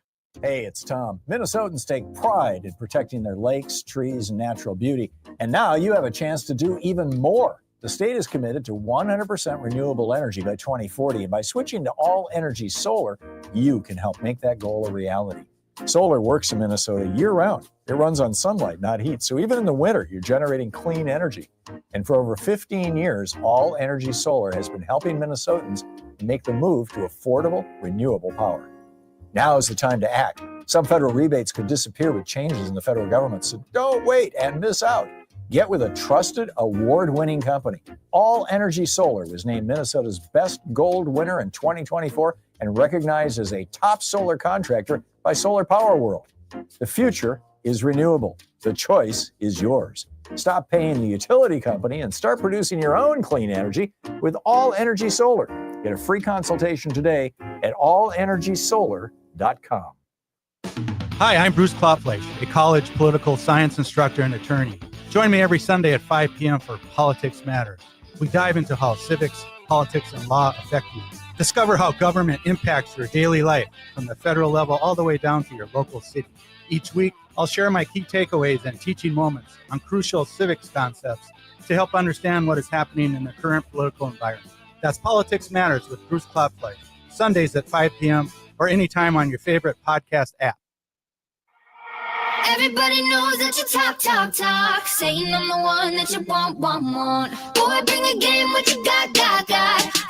Hey, it's Tom. Minnesotans take pride in protecting their lakes, trees, and natural beauty. And now you have a chance to do even more. The state is committed to 100% renewable energy by 2040. And by switching to all energy solar, you can help make that goal a reality. Solar works in Minnesota year-round. It runs on sunlight, not heat. So even in the winter, you're generating clean energy. And for over 15 years, All Energy Solar has been helping Minnesotans make the move to affordable, renewable power. Now is the time to act. Some federal rebates could disappear with changes in the federal government, so don't wait and miss out. Get with a trusted, award-winning company. All Energy Solar was named Minnesota's Best Gold winner in 2024 and recognized as a top solar contractor by Solar Power World. The future is renewable. The choice is yours. Stop paying the utility company and start producing your own clean energy with All Energy Solar. Get a free consultation today at allenergysolar.com. Hi, I'm Bruce Klopfleisch, a college political science instructor and attorney. Join me every Sunday at 5 p.m. for Politics Matters. We dive into how civics, politics, and law affect you. Discover how government impacts your daily life from the federal level all the way down to your local city. Each week, I'll share my key takeaways and teaching moments on crucial civics concepts to help understand what is happening in the current political environment. That's Politics Matters with Bruce Klopfleisch, Sundays at 5 p.m. or anytime on your favorite podcast app. Everybody knows that you talk, saying I'm the one that you want. Boy, bring a game, what you got.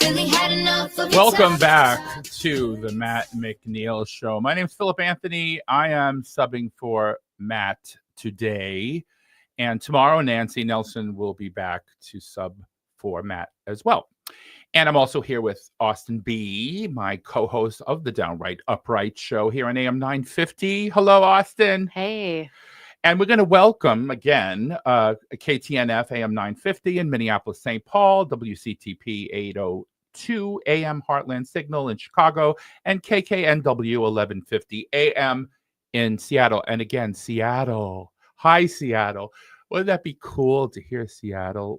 Really had enough of it. Welcome back to the Matt McNeil Show. My name is Philip Anthony. I am subbing for Matt today. And tomorrow, Nancy Nelson will be back to sub for Matt as well. And I'm also here with Austin B., my co-host of the Downright Upright Show here on AM 950. Hello, Austin. Hey. And we're going to welcome again KTNF AM 950 in Minneapolis, St. Paul, WCTP 802 AM Heartland Signal in Chicago, and KKNW 1150 AM in Seattle. And again, Seattle. Hi, Seattle. Wouldn't that be cool to hear Seattle,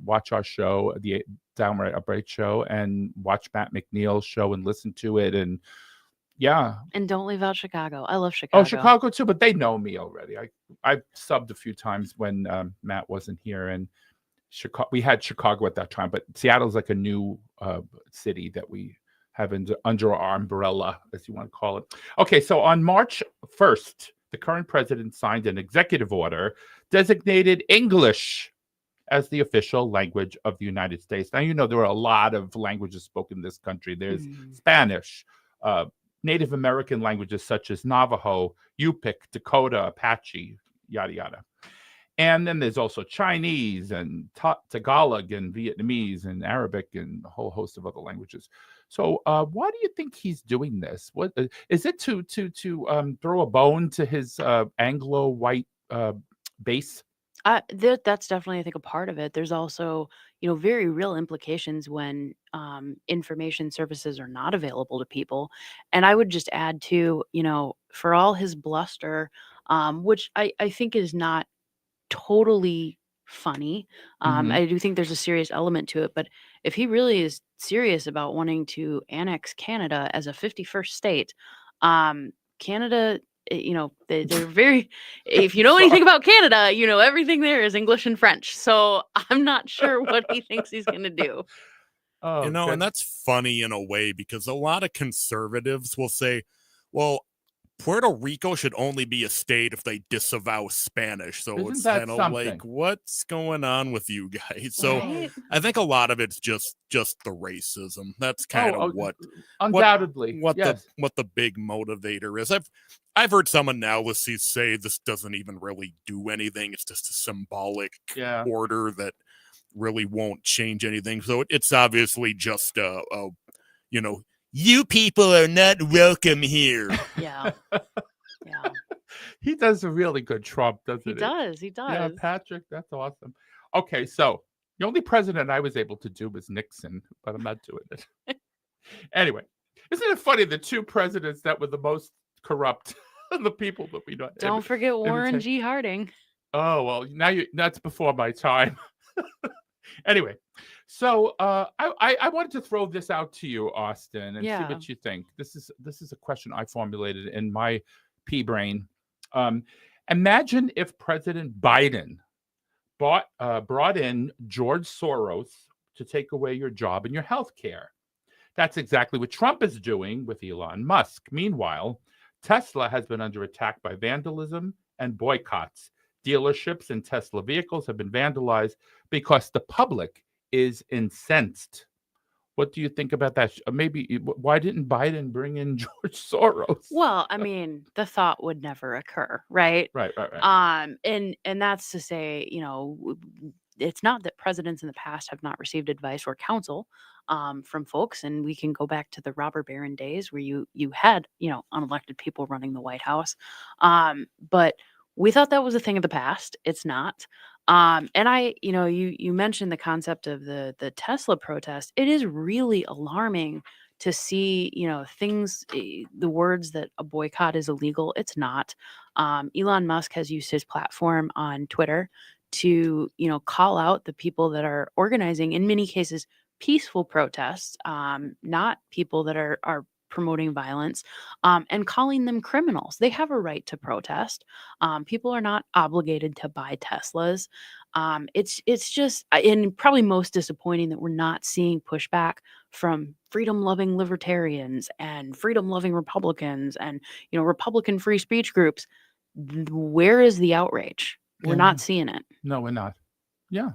watch our show, the Downright Upright Show, and watch Matt McNeil's show and listen to it? And yeah. And don't leave out Chicago. I love Chicago. Oh, Chicago too, but they know me already. I subbed a few times when Matt wasn't here, and we had Chicago at that time, but Seattle's like a new city that we have under our umbrella, as you want to call it. Okay, so on March 1st, the current president signed an executive order designated English as the official language of the United States. Now, you know, there are a lot of languages spoken in this country. There's Spanish, Native American languages such as Navajo, Yupik, Dakota, Apache, yada, yada. And then there's also Chinese and Tagalog and Vietnamese and Arabic and a whole host of other languages. So why do you think he's doing this? What is it to throw a bone to his Anglo-white base? That's definitely, I think, a part of it. There's also, very real implications when information services are not available to people. And I would just add to, for all his bluster, which I think is not totally funny. I do think there's a serious element to it, but if he really is serious about wanting to annex Canada as a 51st state, Canada, they're very, if you know anything about Canada, everything there is English and French. So I'm not sure what he thinks he's going to do. Oh, and that's funny in a way, because a lot of conservatives will say, well, Puerto Rico should only be a state if they disavow Spanish. So Isn't it's that kind of something? like, what's going on with you guys? So Right. I think a lot of it's just the racism. That's kind of what undoubtedly what yes. the big motivator is. I've heard some analyses say this doesn't even really do anything. It's just a symbolic order that really won't change anything. So it's obviously just you people are not welcome here. Yeah. He does a really good Trump, doesn't he? He does. Yeah, Patrick, that's awesome. Okay, so the only president I was able to do was Nixon, but I'm not doing it. Anyway, isn't it funny, the two presidents that were the most corrupt, the people that we don't Don't forget Warren G. Harding. Oh, well, that's before my time. Anyway, so I wanted to throw this out to you, Austin, and see Yeah. what you think. This is a question I formulated in my pea brain. Imagine if President Biden brought in George Soros to take away your job and your health care. That's exactly what Trump is doing with Elon Musk. Meanwhile, Tesla has been under attack by vandalism and boycotts. Dealerships and Tesla vehicles have been vandalized because the public is incensed. What do you think about that? Maybe why didn't Biden bring in George Soros? Well, I mean, the thought would never occur, right? Right. And that's to say, it's not that presidents in the past have not received advice or counsel from folks, and we can go back to the robber baron days where you had unelected people running the White House, but we thought that was a thing of the past. It's not. And you mentioned the concept of the Tesla protest. It is really alarming to see, things, the words that a boycott is illegal. It's not. Elon Musk has used his platform on Twitter to, call out the people that are organizing, in many cases, peaceful protests, not people that are promoting violence, and calling them criminals. They have a right to protest. People are not obligated to buy Teslas. It's just, and probably most disappointing that we're not seeing pushback from freedom-loving libertarians and freedom-loving Republicans and Republican free speech groups. Where is the outrage? We're not seeing it. No, we're not. Yeah.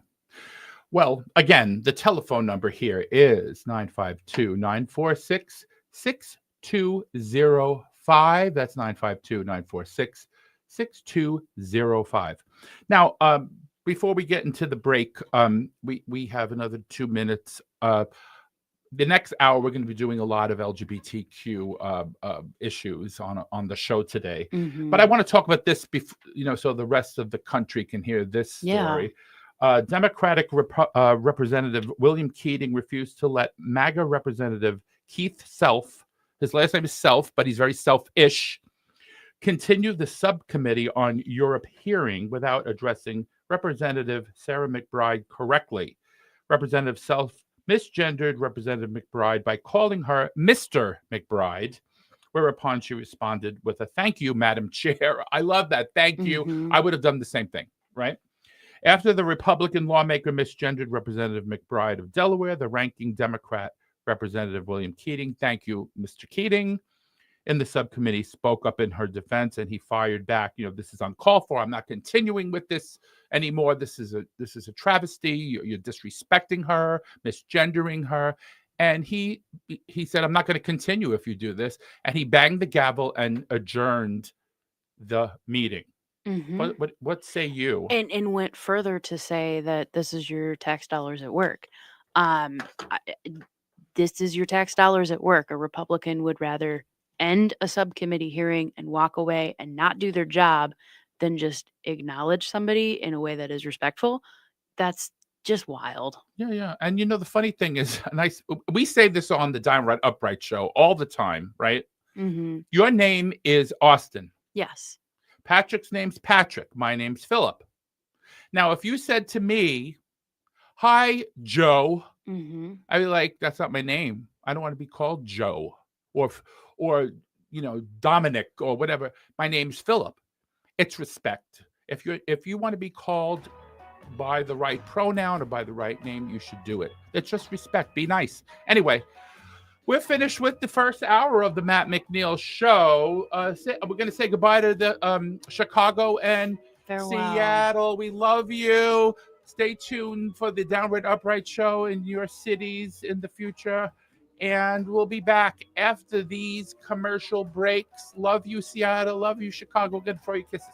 Well, again, the telephone number here is 952-946-6205. That's 952-946-6205. Now, before we get into the break, we have another 2 minutes. The next hour, we're going to be doing a lot of LGBTQ issues on the show today. Mhm. But I want to talk about this, so the rest of the country can hear this story. Democratic Representative William Keating refused to let MAGA Representative Keith Self, his last name is Self, but he's very selfish, continue the subcommittee on Europe hearing without addressing Representative Sarah McBride correctly. Representative Self misgendered Representative McBride by calling her Mr. McBride, whereupon she responded with a "Thank you, Madam Chair." I love that. Thank you. Mhm. I would have done the same thing, right? After the Republican lawmaker misgendered Representative McBride of Delaware, the ranking Democrat Representative William Keating, thank you, Mr. Keating, in the subcommittee spoke up in her defense, and he fired back. This is uncalled for. I'm not continuing with this anymore. This is a travesty. You're disrespecting her, misgendering her. And he said, I'm not going to continue if you do this. And he banged the gavel and adjourned the meeting. Mhm. What say you? And went further to say that this is your tax dollars at work. This is your tax dollars at work. A Republican would rather end a subcommittee hearing and walk away and not do their job than just acknowledge somebody in a way that is respectful. That's just wild. Yeah. And the funny thing is, we say this on the Downright Upright show all the time, right? Mm-hmm. Your name is Austin. Yes. Patrick's name's Patrick. My name's Philip. Now, if you said to me, "Hi, Joe," Mm-hmm. I'd be like, "That's not my name. I don't want to be called Joe or Dominic or whatever. My name's Philip." It's respect. If you want to be called by the right pronoun or by the right name, you should do it. It's just respect. Be nice. Anyway, we're finished with the first hour of the Matt McNeil show. We're going to say goodbye to the Chicago and Farewell. Seattle. We love you. Stay tuned for the Downright Upright show in your cities in the future. And we'll be back after these commercial breaks. Love you, Seattle. Love you, Chicago. Good for you. Kisses.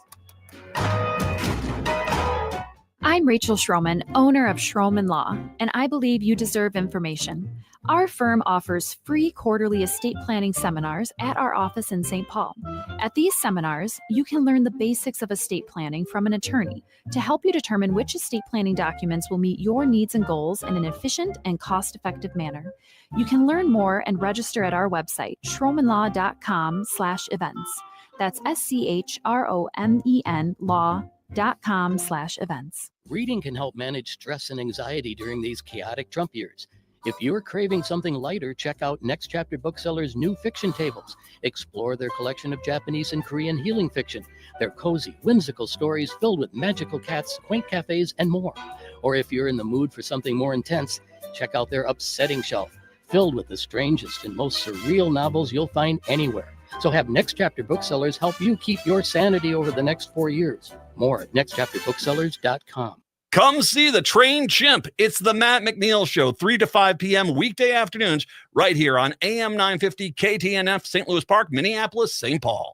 I'm Rachel Schroman, owner of Schroman Law, and I believe you deserve information. Our firm offers free quarterly estate planning seminars at our office in St. Paul. At these seminars, you can learn the basics of estate planning from an attorney to help you determine which estate planning documents will meet your needs and goals in an efficient and cost-effective manner. You can learn more and register at our website, schromanlaw.com/events. That's SCHROMEN law.com. McNeil.com/events. Reading can help manage stress and anxiety during these chaotic Trump years. If you're craving something lighter, check out Next Chapter Booksellers' new fiction tables. Explore their collection of Japanese and Korean healing fiction. They're cozy, whimsical stories filled with magical cats, quaint cafes, and more. Or if you're in the mood for something more intense, check out their upsetting shelf, filled with the strangest and most surreal novels you'll find anywhere. So have Next Chapter Booksellers help you keep your sanity over the next 4 years. More at nextchapterbooksellers.com. Come see the trained chimp. It's the Matt McNeil Show, 3 to 5 p.m. weekday afternoons, right here on AM 950 KTNF, St. Louis Park, Minneapolis, St. Paul.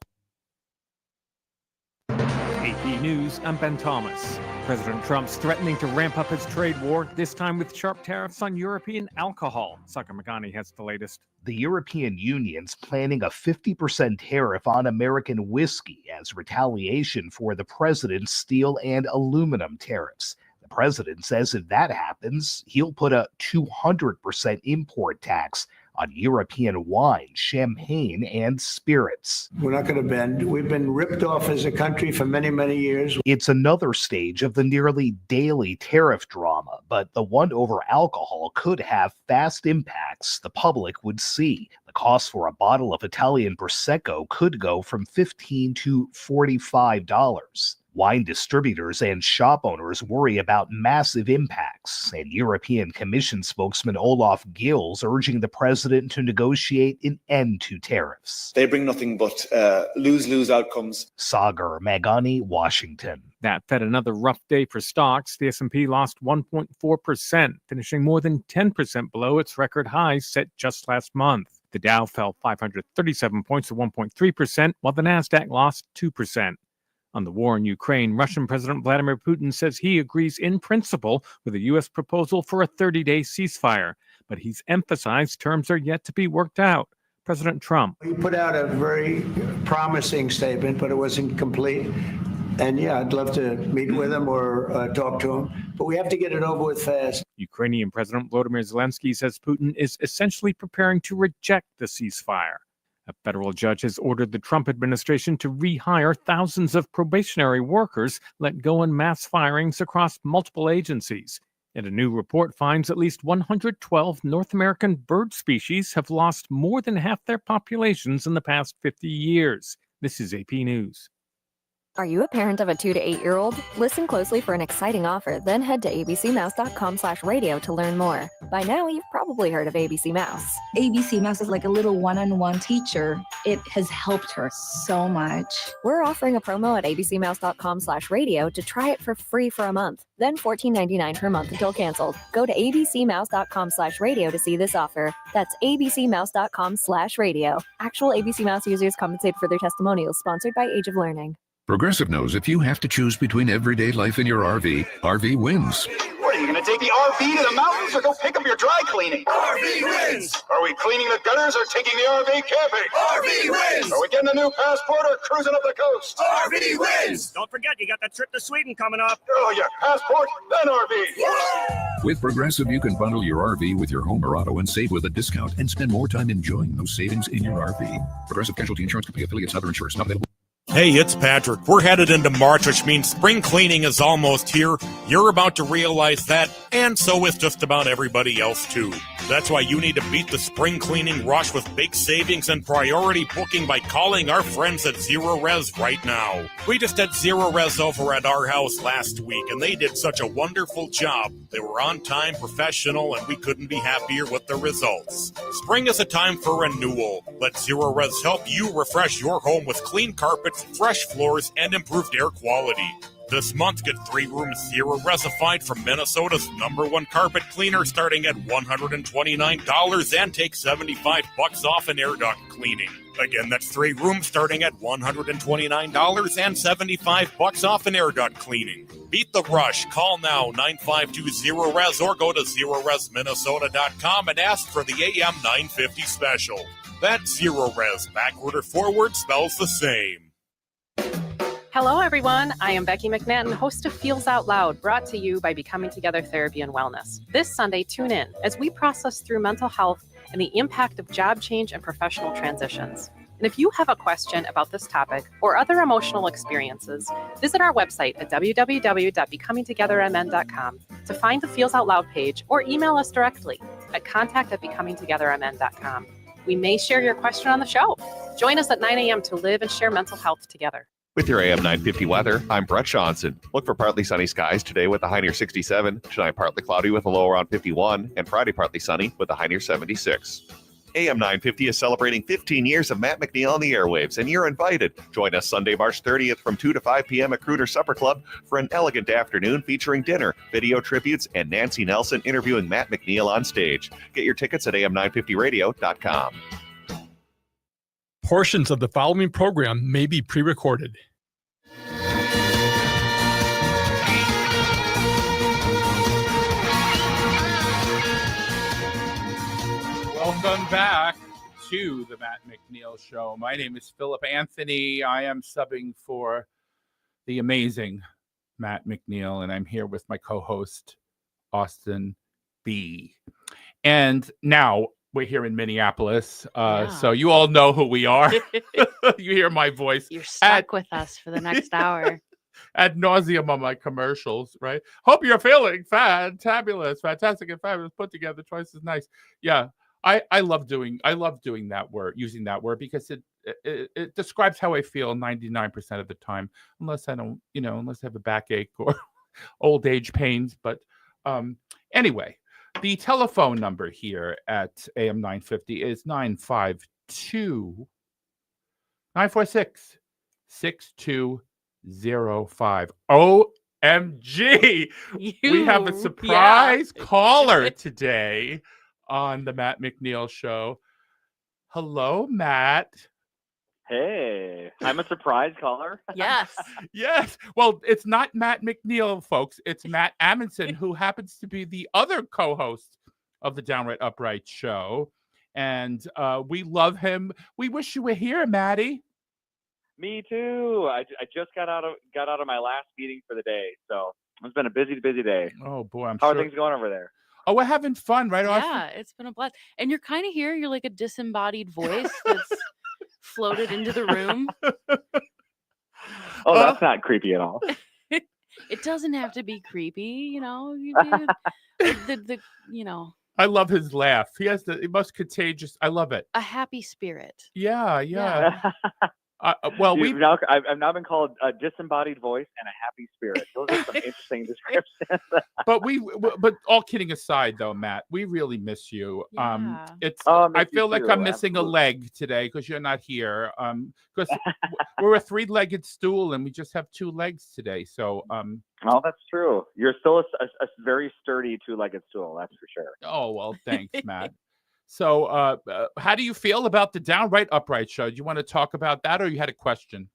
AP News, I'm Ben Thomas. President Trump's threatening to ramp up his trade war, this time with sharp tariffs on European alcohol. Saka Magani has the latest. The European Union's planning a 50% tariff on American whiskey as retaliation for the president's steel and aluminum tariffs. The president says if that happens, he'll put a 200% import tax on European wine, champagne, and spirits. We're not going to bend. We've been ripped off as a country for many, many years. It's another stage of the nearly daily tariff drama, but the one over alcohol could have fast impacts the public would see. The cost for a bottle of Italian Prosecco could go from $15 to $45. Wine distributors and shop owners worry about massive impacts, and European Commission spokesman Olaf Gills urging the president to negotiate an end to tariffs. They bring nothing but lose-lose outcomes. Sagar Magani, Washington. That fed another rough day for stocks. The S&P lost 1.4%, finishing more than 10% below its record high set just last month. The Dow fell 537 points to 1.3%, while the Nasdaq lost 2%. On the war in Ukraine, Russian President Vladimir Putin says he agrees in principle with a U.S. proposal for a 30-day ceasefire, but he's emphasized terms are yet to be worked out. President Trump. He put out a very promising statement, but it wasn't complete. And yeah, I'd love to meet with him or talk to him, but we have to get it over with fast. Ukrainian President Volodymyr Zelensky says Putin is essentially preparing to reject the ceasefire. A federal judge has ordered the Trump administration to rehire thousands of probationary workers let go in mass firings across multiple agencies. And a new report finds at least 112 North American bird species have lost more than half their populations in the past 50 years. This is AP News. Are you a parent of a 2 to 8-year-old? Listen closely for an exciting offer, then head to abcmouse.com/radio to learn more. By now, you've probably heard of ABC Mouse. ABC Mouse is like a little one-on-one teacher. It has helped her so much. We're offering a promo at abcmouse.com/radio to try it for free for a month, then $14.99 per month until canceled. Go to abcmouse.com/radio to see this offer. That's abcmouse.com/radio. Actual ABC Mouse users compensated for their testimonials, sponsored by Age of Learning. Progressive knows if you have to choose between everyday life and your RV, RV wins. What, are you going to take the RV to the mountains or go pick up your dry cleaning? RV wins! Are we cleaning the gutters or taking the RV camping? RV wins! Are we getting a new passport or cruising up the coast? RV wins! Don't forget, you got that trip to Sweden coming up. Oh, yeah, passport, then RV. Yeah! With Progressive, you can bundle your RV with your home or auto and save with a discount and spend more time enjoying those savings in your RV. Progressive Casualty Insurance Company affiliates, other insurers not available. Hey, it's Patrick. We're headed into March, which means spring cleaning is almost here. You're about to realize that, and so is just about everybody else, too. That's why you need to beat the spring cleaning rush with big savings and priority booking by calling our friends at Zero Res right now. We just had Zero Res over at our house last week, and they did such a wonderful job. They were on time, professional, and we couldn't be happier with the results. Spring is a time for renewal. Let Zero Res help you refresh your home with clean carpets, fresh floors, and improved air quality. This month, get 3 rooms Zero Resified from Minnesota's #1 carpet cleaner starting at $129 and take $75 off an air duct cleaning. Again, that's 3 rooms starting at $129 and $75 off an air duct cleaning. Beat the rush. Call now 9520-RES or go to ZeroResMinnesota.com and ask for the AM 950 special. That Zero Res, backward or forward, spells the same. Hello, everyone. I am Becky McNeil, host of Feels Out Loud, brought to you by Becoming Together Therapy and Wellness. This Sunday, tune in as we process through mental health and the impact of job change and professional transitions. And if you have a question about this topic or other emotional experiences, visit our website at www.becomingtogethermn.com to find the Feels Out Loud page or email us directly at contact@becomingtogethermn.com. We may share your question on the show. Join us at 9 a.m. to live and share mental health together. With your AM 950 weather, I'm Brett Johnson. Look for partly sunny skies today with a high near 67, tonight partly cloudy with a low around 51, and Friday partly sunny with a high near 76. AM 950 is celebrating 15 years of Matt McNeil on the airwaves, and you're invited. Join us Sunday, March 30th from 2 to 5 p.m. at Cruder Supper Club for an elegant afternoon featuring dinner, video tributes, and Nancy Nelson interviewing Matt McNeil on stage. Get your tickets at am950radio.com. Portions of the following program may be pre-recorded. Welcome back to the Matt McNeil Show. My name is Philip Anthony. I am subbing for the amazing Matt McNeil, and I'm here with my co-host, Austin B. And now we're here in Minneapolis, so you all know who we are. You hear my voice. You're stuck with us for the next hour. Ad nauseum on my commercials, right? Hope you're feeling fantabulous, fantastic, and fabulous, put together, twice as nice. Yeah, I love doing that word, using that word, because it describes how I feel 99% of the time, unless I don't, unless I have a backache or old age pains. But anyway. The telephone number here at AM 950 is 952-946-6205. OMG! We have a surprise caller today on the Matt McNeil Show. Hello, Matt. Hey, I'm a surprise caller. Yes. Yes. Well, it's not Matt McNeil, folks. It's Matt Amundsen, who happens to be the other co-host of the Downright Upright Show. And we love him. We wish you were here, Matty. Me too. I just got out of my last meeting for the day. So it's been a busy day. Oh, boy. How are things going over there? Oh, we're having fun, right, Austin? Yeah, it's been a blast. And you're kind of here. You're like a disembodied voice that's floated into the room. Oh, that's not creepy at all. It doesn't have to be creepy, I love his laugh. He has the most contagious. I love it. A happy spirit. Yeah. Well, I've now been called a disembodied voice and a happy spirit. Those are some interesting descriptions. But all kidding aside, though, Matt, we really miss you. Yeah. I feel like I'm missing a leg today because you're not here. Because we're a three-legged stool and we just have two legs today. So oh, that's true. You're still a very sturdy two-legged stool. That's for sure. Oh well, thanks, Matt. So, how do you feel about the Downright Upright Show? Do you want to talk about that, or you had a question?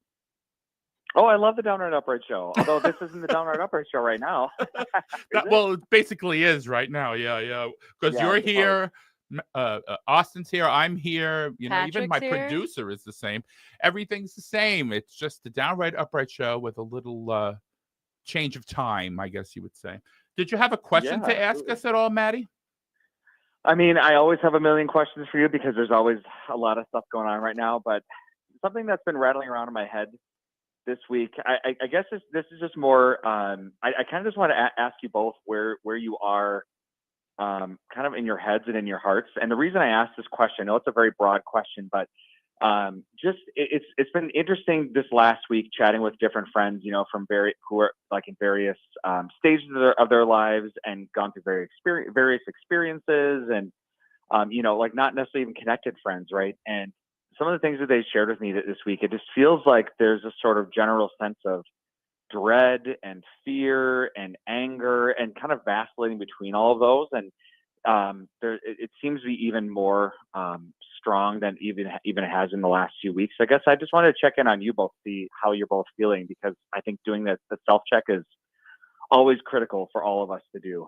Oh, I love the Downright Upright Show. Although this isn't the Downright Upright Show right now. Well, it basically is right now. Yeah. Because you're here, Austin's here, I'm here. Even my producer is the same. Everything's the same. It's just the Downright Upright Show with a little change of time, I guess you would say. Did you have a question to ask us at all, Maddie? I mean, I always have a million questions for you because there's always a lot of stuff going on right now. But something that's been rattling around in my head this week, I guess this is just more. I kind of just want to ask you both where you are, kind of in your heads and in your hearts. And the reason I asked this question, I know it's a very broad question, but it's been interesting this last week chatting with different friends, from who are like in various stages of their lives and gone through various experiences and like not necessarily even connected friends, right? And some of the things that they shared with me this week, it just feels like there's a sort of general sense of dread and fear and anger and kind of vacillating between all of those. And it seems to be even more strong than even it has in the last few weeks. I guess I just wanted to check in on you both, see how you're both feeling, because I think doing the self-check is always critical for all of us to do,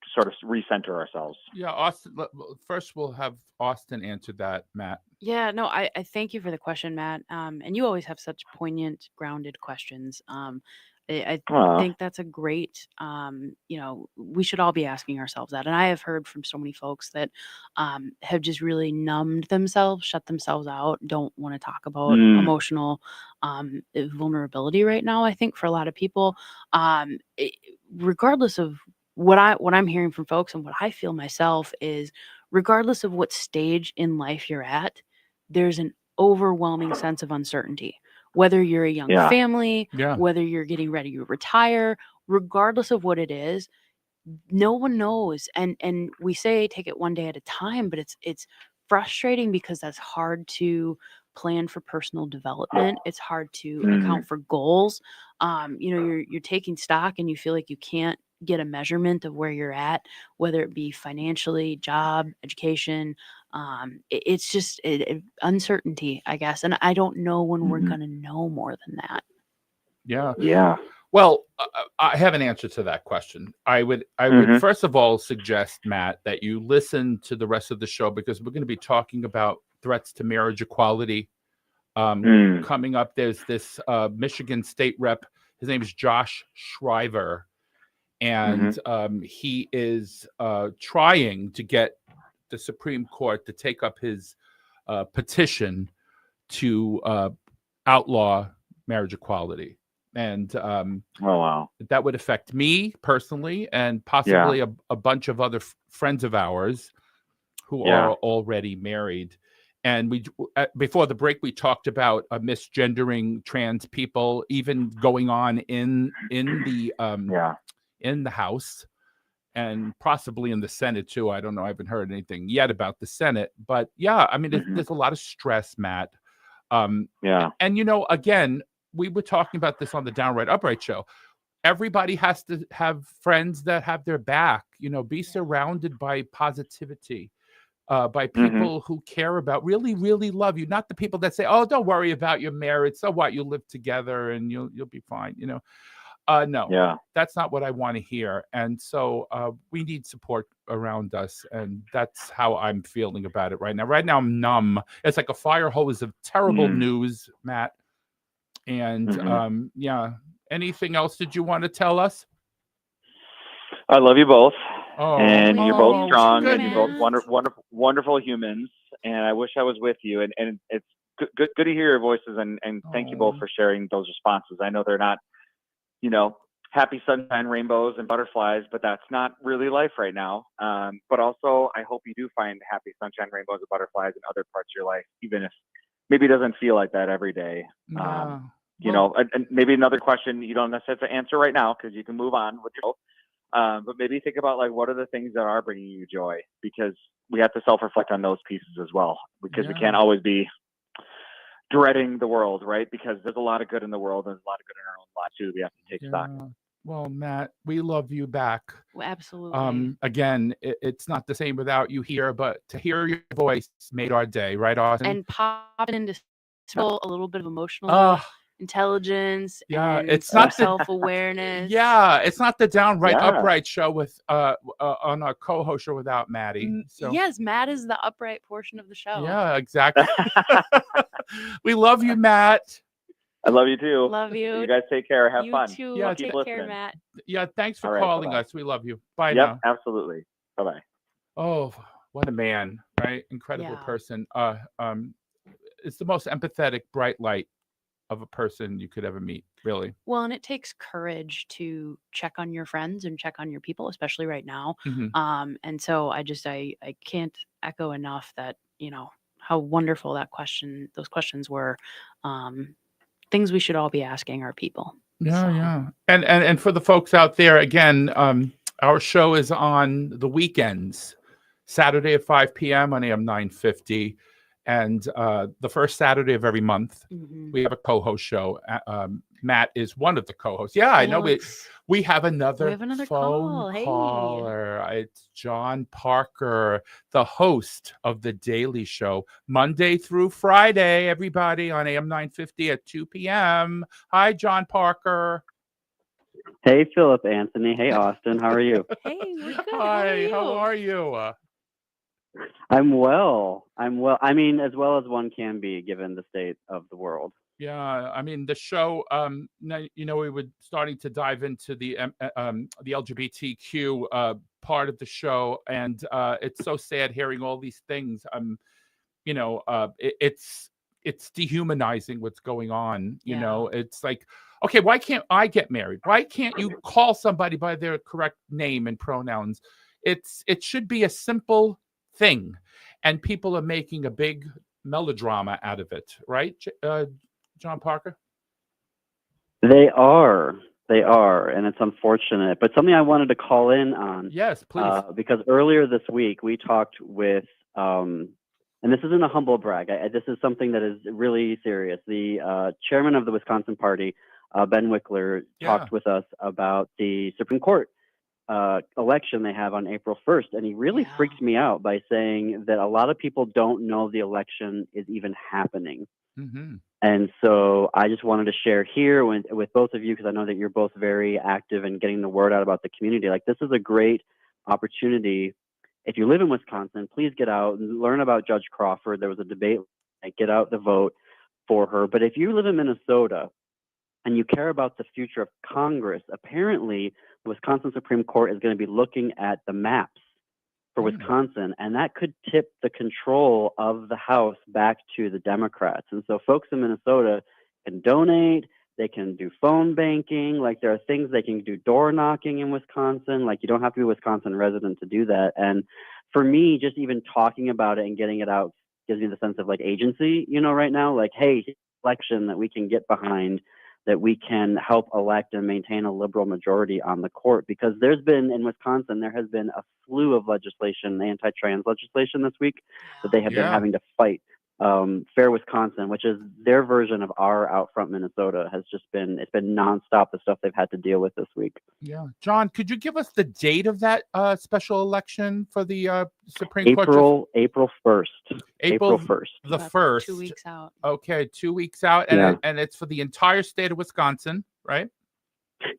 to sort of recenter ourselves. Yeah, Austin, first we'll have Austin answer that, Matt. Yeah, no, I thank you for the question, Matt. And you always have such poignant, grounded questions. I think that's a great, we should all be asking ourselves that. And I have heard from so many folks that have just really numbed themselves, shut themselves out, don't want to talk about emotional vulnerability right now. I think for a lot of people, regardless of what I'm hearing from folks and what I feel myself is, regardless of what stage in life you're at, there's an overwhelming sense of uncertainty. Whether you're a young family, whether you're getting ready to retire, regardless of what it is, no one knows. And we say take it one day at a time, but it's frustrating because that's hard to plan for personal development. It's hard to account for goals. You're taking stock and you feel like you can't get a measurement of where you're at, whether it be financially, job, education. It's just uncertainty, I guess. And I don't know when we're going to know more than that. Yeah. Well, I have an answer to that question. I would first of all suggest, Matt, that you listen to the rest of the show, because we're going to be talking about threats to marriage equality coming up. There's this Michigan state rep. His name is Josh Shriver, and he is trying to get the Supreme Court to take up his petition to outlaw marriage equality. And that would affect me personally, and possibly a bunch of other friends of ours who are already married. And we, before the break, we talked about misgendering trans people, even going on in the House and possibly in the Senate too. I don't know. I haven't heard anything yet about the Senate, but I mean, there's a lot of stress, Matt. And again, we were talking about this on the Downright Upright show. Everybody has to have friends that have their back. Be surrounded by positivity, by people who care about, really, really love you. Not the people that say, "Oh, don't worry about your marriage. So what? You live together and you'll be fine." No, that's not what I want to hear. And so we need support around us, and that's how I'm feeling about it right now. Right now, I'm numb. It's like a fire hose of terrible news, Matt. And anything else did you want to tell us? I love you both, Oh, and you're both strong, and goodness. you're both wonderful humans. And I wish I was with you. And it's good to hear your voices. And thank you both for sharing those responses. I know they're not, happy sunshine, rainbows, and butterflies, but that's not really life right now. But also, I hope you do find happy sunshine, rainbows, and butterflies in other parts of your life, even if maybe it doesn't feel like that every day. And maybe another question you don't necessarily have to answer right now, because you can move on with your but maybe think about, like, what are the things that are bringing you joy, because we have to self-reflect on those pieces as well, because we can't always be dreading the world, right? Because there's a lot of good in the world, and there's a lot of good in our own lives too. We have to take stock. Well, Matt, we love you back. Well, absolutely. Again, it's not the same without you here, but to hear your voice made our day, right, Austin? And popping into a little bit of emotional intelligence, and it's not self-awareness. It's not the Downright Upright show with on our co-host show without Maddie. So Yes, Matt is the upright portion of the show. yeah, exactly. We love you, Matt. I love you too. Love you. You guys take care. Have fun. Too. I'll Take keep care, listening. Matt. Yeah, thanks for All right, calling bye-bye. us. We love you. Bye Yep, now. absolutely. Bye-bye. Oh, what a man, right? Incredible person. It's the most empathetic, bright light of a person you could ever meet, really. Well, and it takes courage to check on your friends and check on your people, especially right now. And so I can't echo enough that, how wonderful those questions were. Things we should all be asking our people. Yeah. And for the folks out there, again, our show is on the weekends, Saturday at 5 p.m. on AM 950. And the first Saturday of every month, we have a co-host show. Matt is one of the co-hosts. Yeah, I know. We have another phone caller. It's John Parker, the host of The Daily Show, Monday through Friday, everybody, on AM 950 at 2 p.m. Hi, John Parker. Hey, Philip Anthony. Hey, Austin. How are you? Hey, we're good. Hi, how are you? I'm well. I'm well. I mean, as well as one can be given the state of the world. Yeah, I mean the show. We were starting to dive into the LGBTQ part of the show, and it's so sad hearing all these things. It's dehumanizing what's going on. It's like, okay, why can't I get married? Why can't you call somebody by their correct name and pronouns? It should be a simple thing, and people are making a big melodrama out of it, right, John Parker? They are. They are, and it's unfortunate. But something I wanted to call in on. Yes, please. Because earlier this week we talked with, and this isn't a humble brag. This is something that is really serious. The chairman of the Wisconsin Party, Ben Wickler, talked with us about the Supreme Court election they have on April 1st, and he really freaked me out by saying that a lot of people don't know the election is even happening. Mm-hmm. And so I just wanted to share here with both of you, because I know that you're both very active in getting the word out about the community. Like, this is a great opportunity. If you live in Wisconsin, please get out and learn about Judge Crawford. There was a debate, get out the vote for her. But if you live in Minnesota and you care about the future of Congress, apparently the Wisconsin Supreme Court is going to be looking at the maps for Wisconsin, and that could tip the control of the House back to the Democrats. And so folks in Minnesota can donate, they can do phone banking, like there are things they can do, door knocking in Wisconsin, like you don't have to be a Wisconsin resident to do that. And for me, just even talking about it and getting it out gives me the sense of like agency, right now, like, hey, election that we can get behind, that we can help elect and maintain a liberal majority on the court. Because there's been, in Wisconsin, there has been a slew of legislation, anti-trans legislation this week, that they have been having to fight. Fair Wisconsin, which is their version of our Out Front Minnesota, it's been nonstop, the stuff they've had to deal with this week. Yeah. John, could you give us the date of that special election for the Supreme Court? April 1st. April 1st. The 1st. 2 weeks out. Okay, 2 weeks out. And it's for the entire state of Wisconsin, right?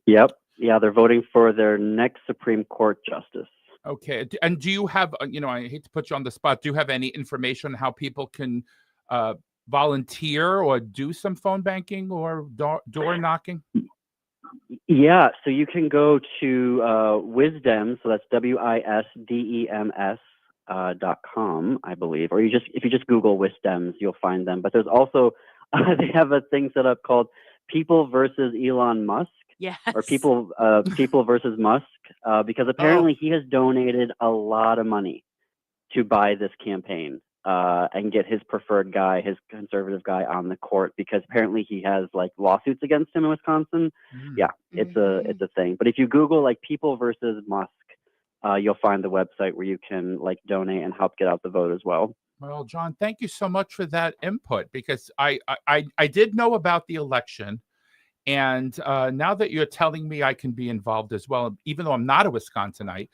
Yep. Yeah, they're voting for their next Supreme Court justice. Okay. And do you have, I hate to put you on the spot, do you have any information on how people can volunteer or do some phone banking or door knocking? Yeah, so you can go to Wisdems, so that's WISDEMS .com, I believe, or if you just Google Wisdems, you'll find them. But there's also they have a thing set up called People versus Elon Musk. Yes. Or people versus Musk, because apparently he has donated a lot of money to buy this campaign and get his preferred guy, his conservative guy, on the court, because apparently he has like lawsuits against him in Wisconsin. Yeah, it's a thing. But if you Google like People versus Musk, you'll find the website where you can like donate and help get out the vote as well. Well, John, thank you so much for that input, because I did know about the election. And now that you're telling me I can be involved as well, even though I'm not a Wisconsinite,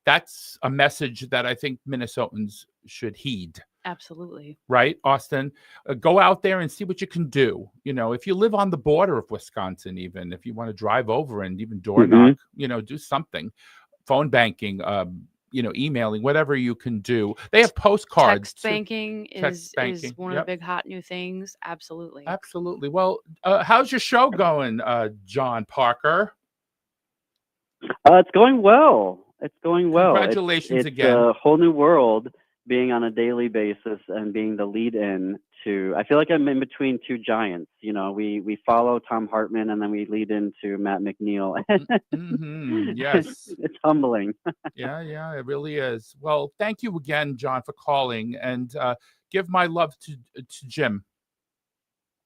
that's a message that I think Minnesotans should heed. Absolutely. Right, Austin? Go out there and see what you can do. If you live on the border of Wisconsin, even if you want to drive over and even door knock, do something. Phone banking, emailing, whatever you can do. They have postcards. Text banking is one of the big hot new things. Absolutely. Absolutely. Well, how's your show going, John Parker? It's going well. Congratulations again. It's a whole new world, being on a daily basis and being the lead in to, I feel like I'm in between two giants. We follow Tom Hartman and then we lead into Matt McNeil. Yes. It's humbling. Yeah, it really is. Well, thank you again, John, for calling, and give my love to Jim.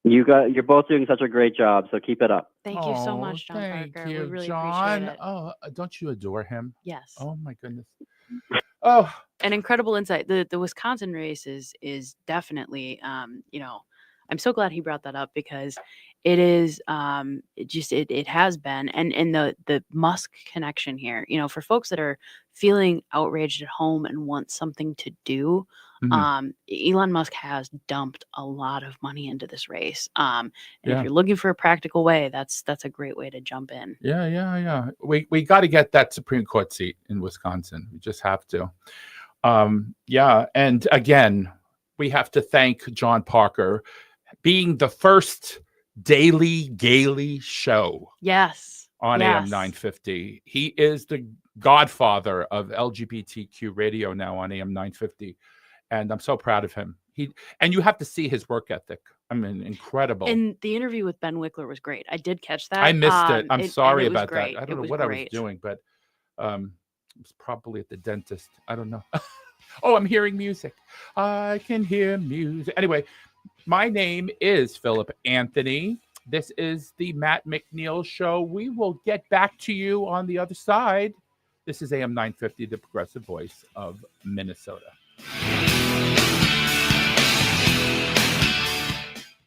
You're both doing such a great job, so keep it up. Thank you so much, John Thank Parker. you, We really John. appreciate it. Oh, don't you adore him? Yes. Oh my goodness. Oh, an incredible insight. The Wisconsin race is definitely I'm so glad he brought that up, because it is it has been, and the Musk connection here, for folks that are feeling outraged at home and want something to do. Elon Musk has dumped a lot of money into this race. And if you're looking for a practical way, that's a great way to jump in. Yeah. We got to get that Supreme Court seat in Wisconsin. We just have to. Yeah, and again, we have to thank John Parker being the first daily Gaily show. Yes. On Yes. AM 950. He is the godfather of LGBTQ radio now on AM 950. And I'm so proud of him. And you have to see his work ethic. I mean, incredible. And the interview with Ben Wickler was great. I did catch that. I missed it. I'm sorry it was about great. that. I don't know what I was doing, but it was probably at the dentist. I don't know. Oh, I'm hearing music. I can hear music. Anyway, my name is Philip Anthony. This is the Matt McNeil Show. We will get back to you on the other side. This is AM 950, the progressive voice of Minnesota.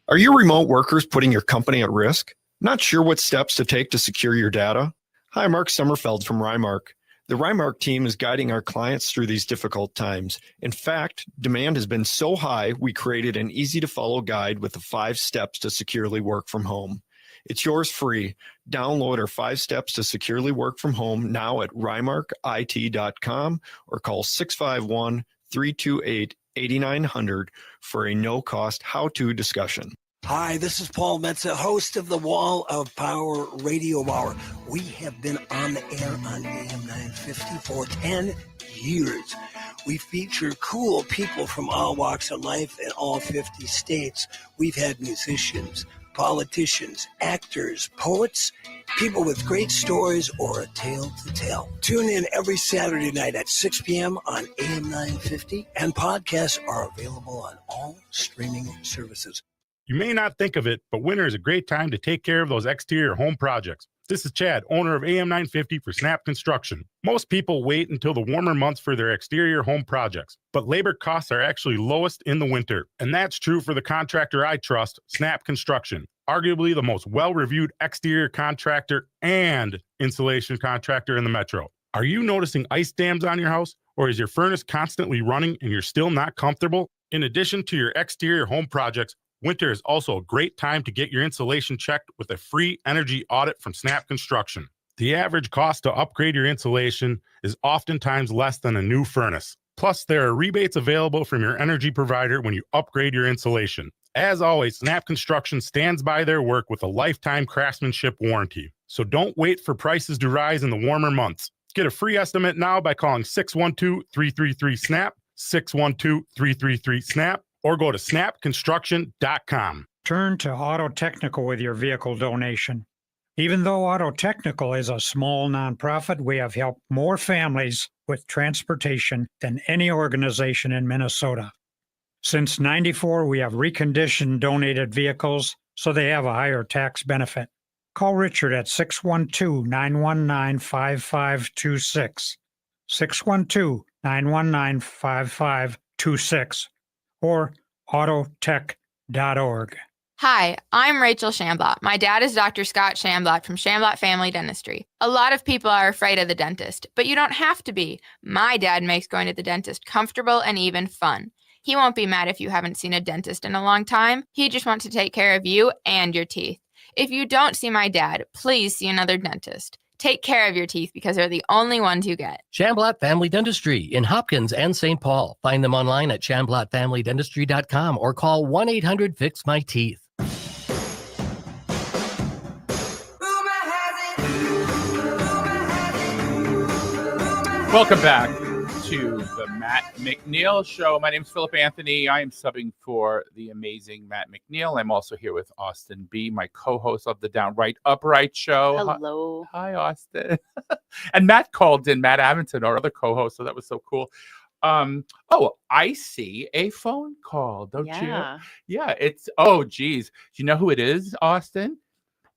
Are your remote workers putting your company at risk? Not sure what steps to take to secure your data? Hi, Mark Sommerfeld from Rymark. The Rymark team is guiding our clients through these difficult times. In fact, demand has been so high, we created an easy-to-follow guide with the 5 steps to securely work from home. It's yours free. Download our 5 steps to securely work from home now at rymarkit.com or call 651-328-8900 for a no-cost how-to discussion. Hi, this is Paul Metza, host of the Wall of Power Radio Hour. We have been on the air on AM 950 for 10 years. We feature cool people from all walks of life in all 50 states. We've had musicians, politicians, actors, poets, people with great stories or a tale to tell. Tune in every Saturday night at 6 p.m. on AM 950, and podcasts are available on all streaming services. You may not think of it, but winter is a great time to take care of those exterior home projects. This is Chad, owner of AM 950 for Snap Construction. Most people wait until the warmer months for their exterior home projects, but labor costs are actually lowest in the winter. And that's true for the contractor I trust, Snap Construction. Arguably the most well-reviewed exterior contractor and insulation contractor in the metro. Are you noticing ice dams on your house? Or is your furnace constantly running and you're still not comfortable? In addition to your exterior home projects, winter is also a great time to get your insulation checked with a free energy audit from Snap Construction. The average cost to upgrade your insulation is oftentimes less than a new furnace. Plus, there are rebates available from your energy provider when you upgrade your insulation. As always, Snap Construction stands by their work with a lifetime craftsmanship warranty. So don't wait for prices to rise in the warmer months. Get a free estimate now by calling 612-333-SNAP, 612-333-SNAP, or go to snapconstruction.com. Turn to Auto Technical with your vehicle donation. Even though Auto Technical is a small nonprofit, we have helped more families with transportation than any organization in Minnesota. Since '94, we have reconditioned donated vehicles so they have a higher tax benefit. Call Richard at 612-919-5526, 612-919-5526, or autotech.org. Hi, I'm Rachel Shamblat. My dad is Dr. Scott Shamblat from Shamblat Family Dentistry. A lot of people are afraid of the dentist, but you don't have to be. My dad makes going to the dentist comfortable and even fun. He won't be mad if you haven't seen a dentist in a long time. He just wants to take care of you and your teeth. If you don't see my dad, please see another dentist. Take care of your teeth because they're the only ones you get. Shamblat Family Dentistry in Hopkins and St. Paul. Find them online at shamblatfamilydentistry.com or call 1-800-FIX-MY-TEETH. Welcome back to the Matt McNeil Show. My name is Philip Anthony. I am subbing for the amazing Matt McNeil. I'm also here with Austin B., my co-host of the Downright Upright Show. Hello. Hi, Austin. And Matt called in, Matt Avington, our other co-host, so that was so cool. I see a phone call, don't you? Yeah, it's, geez. Do you know who it is, Austin?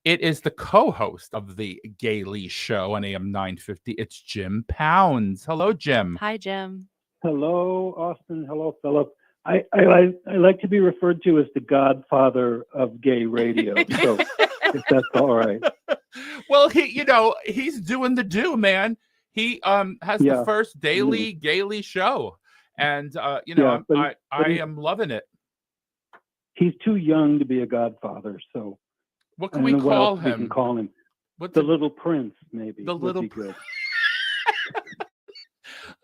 It is the co-host of the Gaily Show on AM 950. It's Jim Pounds. Hello, Jim. Hi, Jim. Hello, Austin. Hello, Philip. I like to be referred to as the godfather of gay radio. So if that's all right. Well, he's doing the do, man. He has the first daily Gaily show, and I am loving it. He's too young to be a godfather, so. What can we call him? We can call him the Little Prince, maybe. The Little Prince.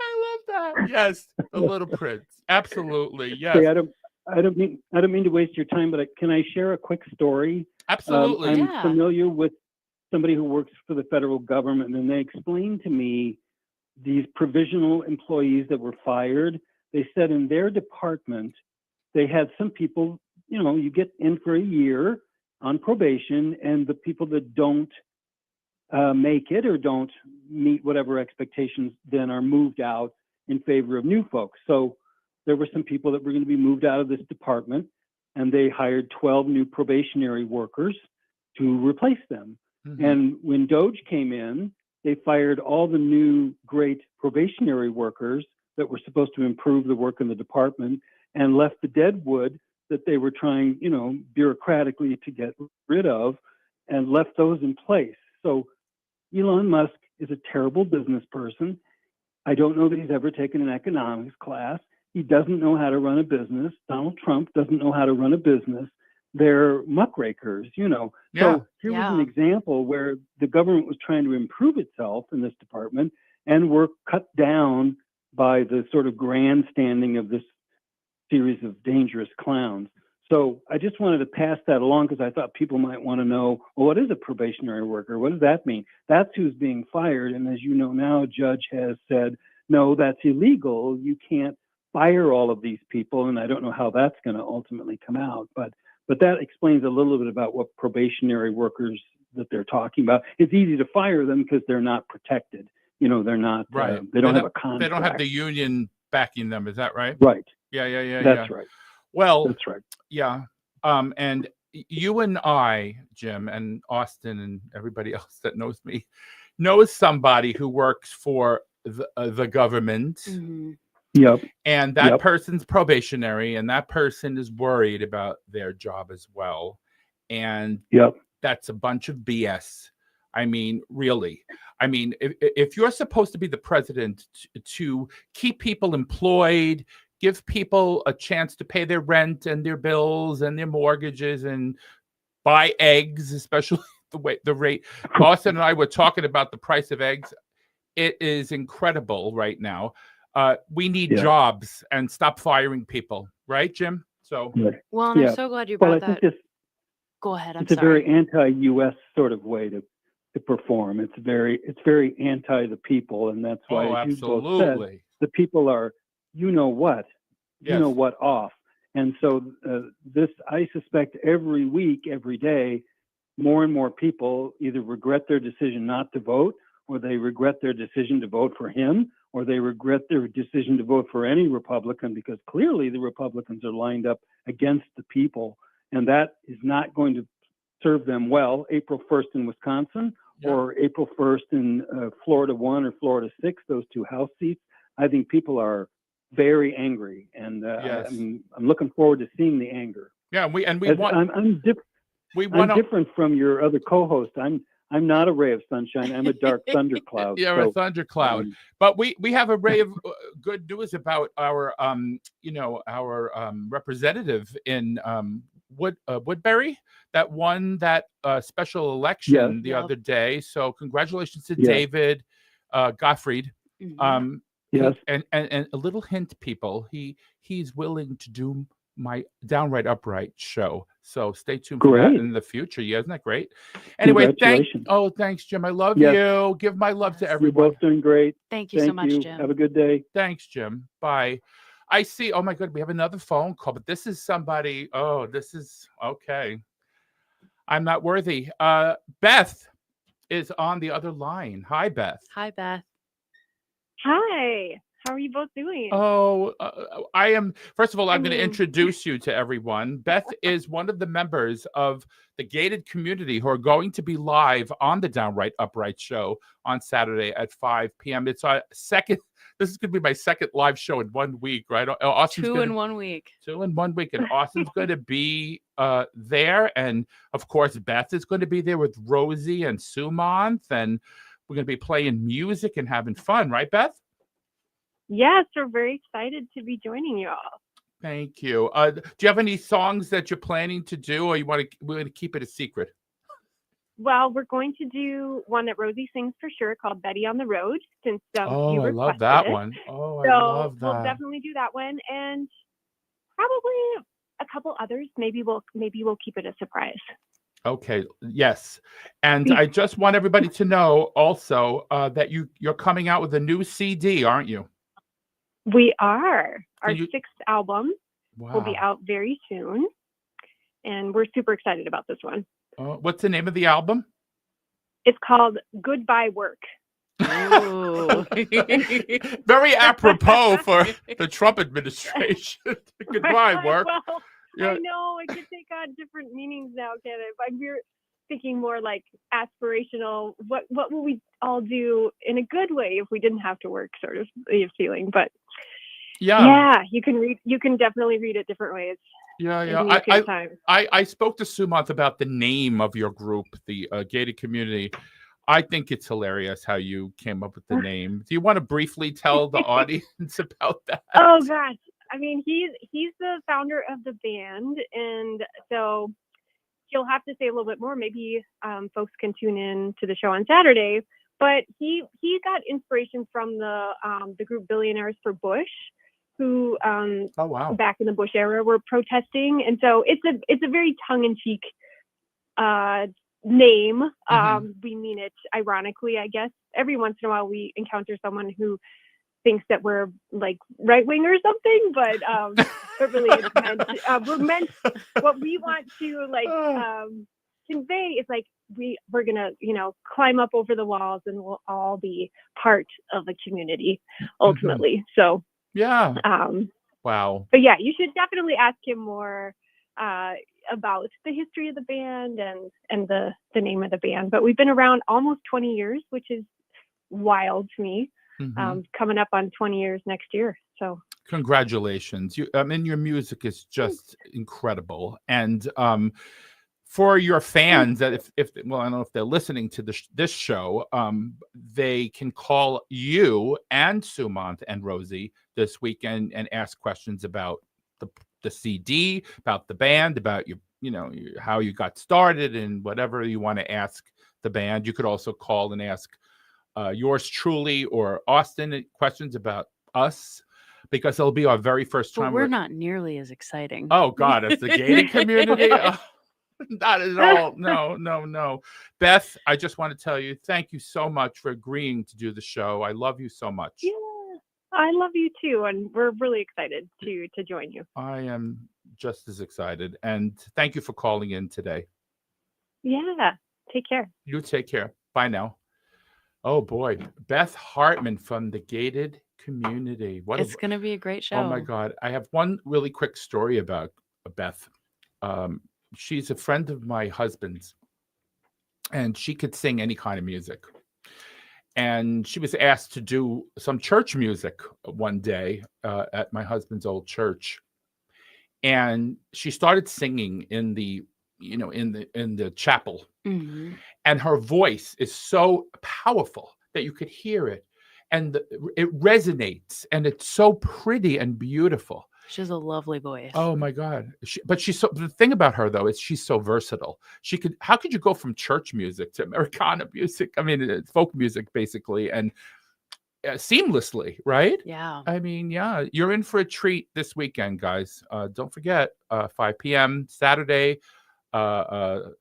I love that. Yes, the Little Prince. Absolutely. Yes. Hey, I don't mean to waste your time, but can I share a quick story? Absolutely. I'm Yeah. familiar with somebody who works for the federal government, and they explained to me these provisional employees that were fired. They said in their department, they had some people, you get in for a year on probation, and the people that don't make it or don't meet whatever expectations then are moved out in favor of new folks. So there were some people that were going to be moved out of this department, and they hired 12 new probationary workers to replace them. Mm-hmm. And when Doge came in, they fired all the new great probationary workers that were supposed to improve the work in the department and left the deadwood that they were trying, bureaucratically to get rid of, and left those in place. So Elon Musk is a terrible business person. I don't know that he's ever taken an economics class. He doesn't know how to run a business. Donald Trump doesn't know how to run a business. They're muckrakers, Yeah. So here was an example where the government was trying to improve itself in this department and were cut down by the sort of grandstanding of this series of dangerous clowns. So I just wanted to pass that along because I thought people might want to know, well, what is a probationary worker? What does that mean? That's who's being fired. And as you know now, a judge has said, no, that's illegal. You can't fire all of these people. And I don't know how that's going to ultimately come out. But that explains a little bit about what probationary workers that they're talking about. It's easy to fire them because they're not protected. They're not, Right. they don't have a contract. They don't have the union backing them. Is that right? Right. Yeah. That's right. Well, that's right. Yeah. And you and I, Jim, and Austin, and everybody else that knows me, knows somebody who works for the government. Mm-hmm. Yep. And that person's probationary, and that person is worried about their job as well. And that's a bunch of BS. I mean, really. I mean, if you're supposed to be the president to keep people employed, give people a chance to pay their rent and their bills and their mortgages and buy eggs, especially the rate. Austin and I were talking about the price of eggs. It is incredible right now. We need jobs and stop firing people, right, Jim? So Well, and I'm so glad you brought that. Go ahead. I'm sorry. It's a very anti-U.S. sort of way to perform. It's very anti the people, and that's why, as you both said, the people are, what off. And so this, I suspect, every week, every day, more and more people either regret their decision not to vote, or they regret their decision to vote for him, or they regret their decision to vote for any Republican, because clearly the Republicans are lined up against the people, and that is not going to serve them well. April 1st in Wisconsin, or April 1st in Florida 1 or Florida 6, those two House seats. I think people are very angry, and I'm looking forward to seeing the anger. Yeah, I'm different from your other co-host. I'm not a ray of sunshine. I'm a dark thundercloud. You're a thundercloud. But we have a ray of good news about our representative in Woodbury that won that special election the other day. So congratulations to David Gottfried. Yes. And a little hint, people, he's willing to do my Downright Upright show. So stay tuned for that in the future. Yeah, isn't that great? Anyway, thanks, Jim. I love you. Give my love to everyone. You're both doing great. Thank you so much, Jim. Have a good day. Thanks, Jim. Bye. I see. Oh my God, we have another phone call, but this is somebody. Oh, this is okay. I'm not worthy. Beth is on the other line. Hi, Beth. Hi, Beth. Hi. How are you both doing? Oh, I am. First of all, I'm going to introduce you to everyone. Beth is one of the members of the gated community who are going to be live on the Downright Upright show on Saturday at 5 p.m. It's our second. This is going to be my second live show in 1 week, right? Austin's 2 in 1 week. 2 in 1 week. And Austin's going to be there. And of course, Beth is going to be there with Rosie and Sumant. And we're going to be playing music and having fun, right, Beth? Yes, we're very excited to be joining you all. Thank you. Do you have any songs that you're planning to do, or we're going to keep it a secret? Well, we're going to do one that Rosie sings for sure called Betty on the Road, since you I requested love that it. one. Oh, So I love we'll that. definitely do that one, and probably a couple others. Maybe we'll keep it a surprise. Okay, yes. And I just want everybody to know also that you're coming out with a new CD, aren't you? We are. Our you- 6th album will be Wow. out very soon, and we're super excited about this one. What's the name of the album? It's called Goodbye Work. Ooh. Very apropos for the Trump administration. Goodbye, work. Well, Yeah. I know it could take on different meanings now, can it? But we're thinking more like aspirational. What will we all do in a good way if we didn't have to work, sort of feeling. But yeah, you can definitely read it different ways. Yeah. I spoke to Sumant about the name of your group, the Gated Community. I think it's hilarious how you came up with the name. Do you want to briefly tell the audience about that? Oh gosh, I mean he's the founder of the band, and so he'll have to say a little bit more. Maybe folks can tune in to the show on Saturday. But he got inspiration from the group Billionaires for Bush, who back in the Bush era were protesting, and so it's a very tongue-in-cheek name. We mean it ironically, I guess. Every once in a while we encounter someone who thinks that we're like right wing or something, but really it's meant what we want to convey is like we're gonna climb up over the walls and we'll all be part of the community ultimately. So yeah. Wow. But yeah, you should definitely ask him more about the history of the band and the name of the band. But we've been around almost 20 years, which is wild to me. Coming up on 20 years next year. So congratulations. Your music is just incredible. And for your fans that if I don't know if they're listening to this show, they can call you and Sumant and Rosie this weekend and ask questions about the CD, about the band, about how you got started, and whatever you want to ask the band. You could also call and ask yours truly or Austin questions about us, because it'll be our very first time. But we're not nearly as exciting. Oh God, it's the gated community. Not at all. No. Beth, I just want to tell you, thank you so much for agreeing to do the show. I love you so much. Yeah, I love you too, and we're really excited to join you. I am just as excited, and thank you for calling in today. Yeah, take care. You take care. Bye now. Oh boy, Beth Hartman from the Gated Community. It's going to be a great show. Oh my God. I have one really quick story about Beth. She's a friend of my husband's, and she could sing any kind of music. And she was asked to do some church music one day at my husband's old church. And she started singing in the chapel. Mm-hmm. And her voice is so powerful that you could hear it, and it resonates, and it's so pretty and beautiful. She has a lovely voice. Oh my God! The thing about her though is she's so versatile. How could you go from church music to Americana music? I mean, it's folk music basically, and seamlessly, right? Yeah. I mean, yeah, you're in for a treat this weekend, guys. Don't forget, 5 p.m. Saturday,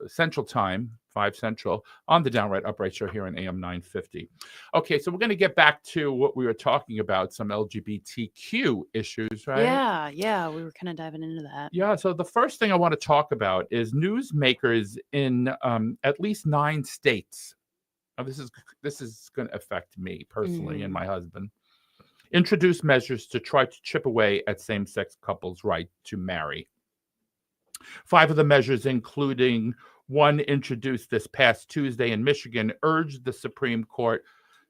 Central Time, 5 Central, on the Downright Upright Show here on AM 950. Okay, so we're going to get back to what we were talking about, some LGBTQ issues, right? Yeah, we were kind of diving into that. Yeah, so the first thing I want to talk about is newsmakers in at least 9 states. Now, this is going to affect me personally and my husband. Introduce measures to try to chip away at same-sex couples' right to marry. 5 of the measures, including one introduced this past Tuesday in Michigan, urged the Supreme Court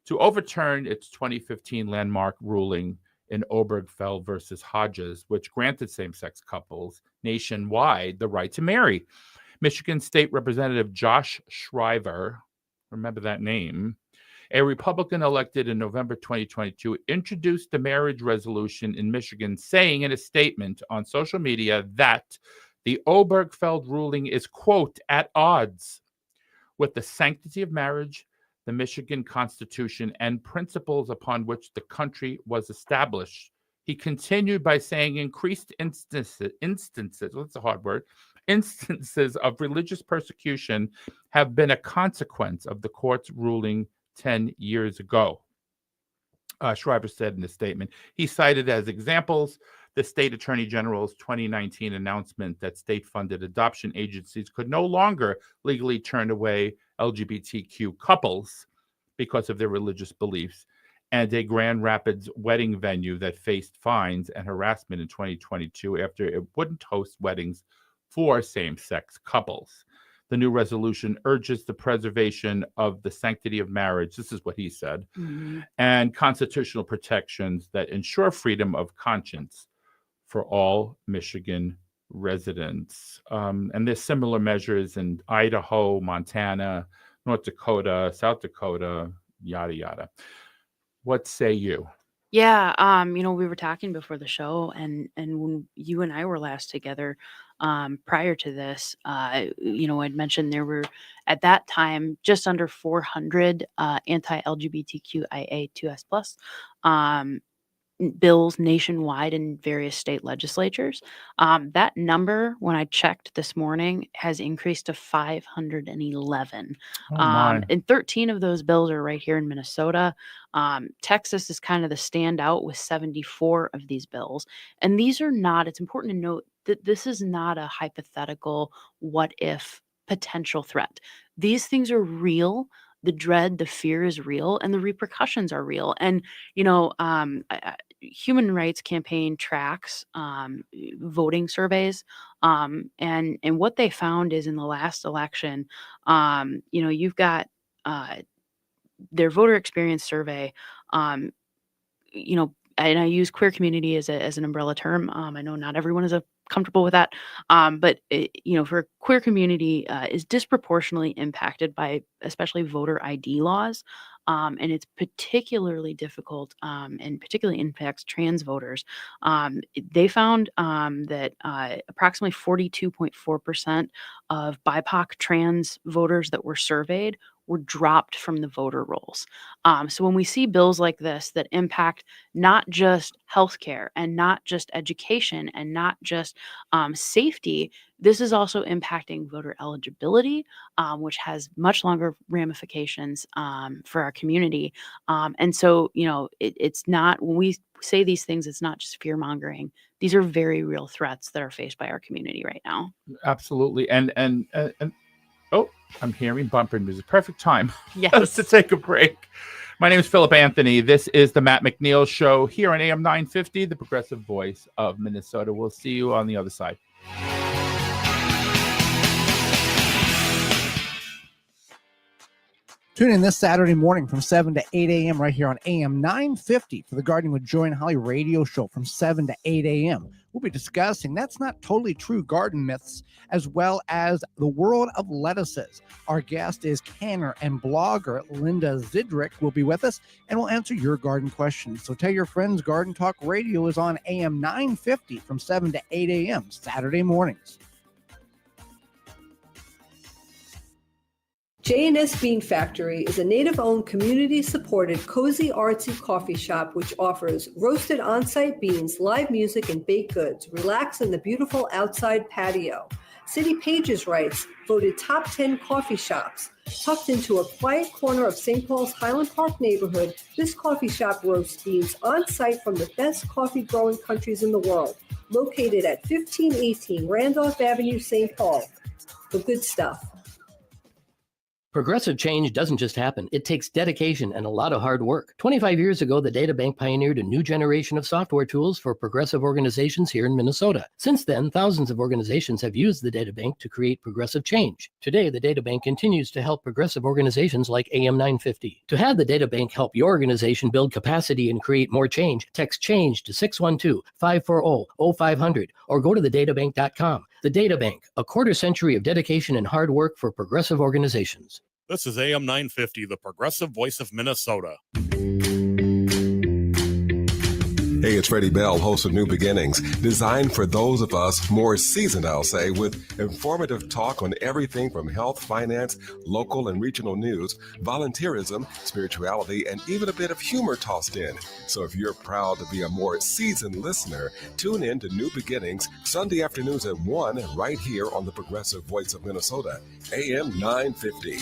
to overturn its 2015 landmark ruling in Obergefell versus Hodges, which granted same-sex couples nationwide the right to marry. Michigan State Representative Josh Shriver, remember that name, a Republican elected in November 2022, introduced the marriage resolution in Michigan, saying in a statement on social media that the Obergefell ruling is, quote, at odds with the sanctity of marriage, the Michigan Constitution, and principles upon which the country was established. He continued by saying increased instances, what's a hard word, instances of religious persecution have been a consequence of the court's ruling 10 years ago. Schreiber said in a statement. He cited as examples the state attorney general's 2019 announcement that state-funded adoption agencies could no longer legally turn away LGBTQ couples because of their religious beliefs, and a Grand Rapids wedding venue that faced fines and harassment in 2022 after it wouldn't host weddings for same-sex couples. The new resolution urges the preservation of the sanctity of marriage, this is what he said, and constitutional protections that ensure freedom of conscience for all Michigan residents. And there's similar measures in Idaho, Montana, North Dakota, South Dakota, yada, yada. What say you? Yeah, we were talking before the show, and when you and I were last together, prior to this, I'd mentioned there were at that time just under 400 anti-LGBTQIA2S+ bills nationwide in various state legislatures. That number, when I checked this morning, has increased to 511. And 13 of those bills are right here in Minnesota. Texas is kind of the standout with 74 of these bills. And these are not, it's important to note that this is not a hypothetical what if potential threat. These things are real. The dread, the fear is real, and the repercussions are real. And, Human Rights Campaign tracks voting surveys, and what they found is in the last election, you've got their voter experience survey, and I use queer community as an umbrella term. I know not everyone is comfortable with that, but for queer community is disproportionately impacted by especially voter ID laws, and it's particularly difficult and particularly impacts trans voters. They found that approximately 42.4% of BIPOC trans voters that were surveyed were dropped from the voter rolls. So when we see bills like this that impact not just healthcare and not just education and not just safety, this is also impacting voter eligibility, which has much longer ramifications for our community. And so, it's not, when we say these things, it's not just fear mongering. These are very real threats that are faced by our community right now. Absolutely. And oh, I'm hearing bumper music. Perfect time. Yes. To take a break. My name is Philip Anthony. This is the Matt McNeil Show here on AM 950, the progressive voice of Minnesota. We'll see you on the other side. Tune in this Saturday morning from 7 to 8 a.m. right here on AM 950 for the Gardening with Joy and Holly radio show from 7 to 8 a.m. We'll be discussing That's Not Totally True garden myths, as well as the world of lettuces. Our guest is canner and blogger Linda Zidrick will be with us, and we'll answer your garden questions. So tell your friends Garden Talk Radio is on AM 950 from 7 to 8 a.m. Saturday mornings. J&S Bean Factory is a native-owned, community-supported, cozy, artsy coffee shop which offers roasted on-site beans, live music, and baked goods. Relax in the beautiful outside patio. City Pages writes, voted top 10 coffee shops. Tucked into a quiet corner of St. Paul's Highland Park neighborhood, this coffee shop roasts beans on-site from the best coffee-growing countries in the world. Located at 1518 Randolph Avenue, St. Paul. The good stuff. Progressive change doesn't just happen. It takes dedication and a lot of hard work. 25 years ago, the Data Bank pioneered a new generation of software tools for progressive organizations here in Minnesota. Since then, thousands of organizations have used the Data Bank to create progressive change. Today, the Data Bank continues to help progressive organizations like AM 950. To have the Data Bank help your organization build capacity and create more change, text CHANGE to 612-540-0500 or go to thedatabank.com. The Data Bank, a quarter century of dedication and hard work for progressive organizations. This is AM 950, the progressive voice of Minnesota. Hey, it's Freddie Bell, host of New Beginnings, designed for those of us more seasoned, I'll say, with informative talk on everything from health, finance, local and regional news, volunteerism, spirituality, and even a bit of humor tossed in. So if you're proud to be a more seasoned listener, tune in to New Beginnings Sunday afternoons at 1 right here on the Progressive Voice of Minnesota, AM 950.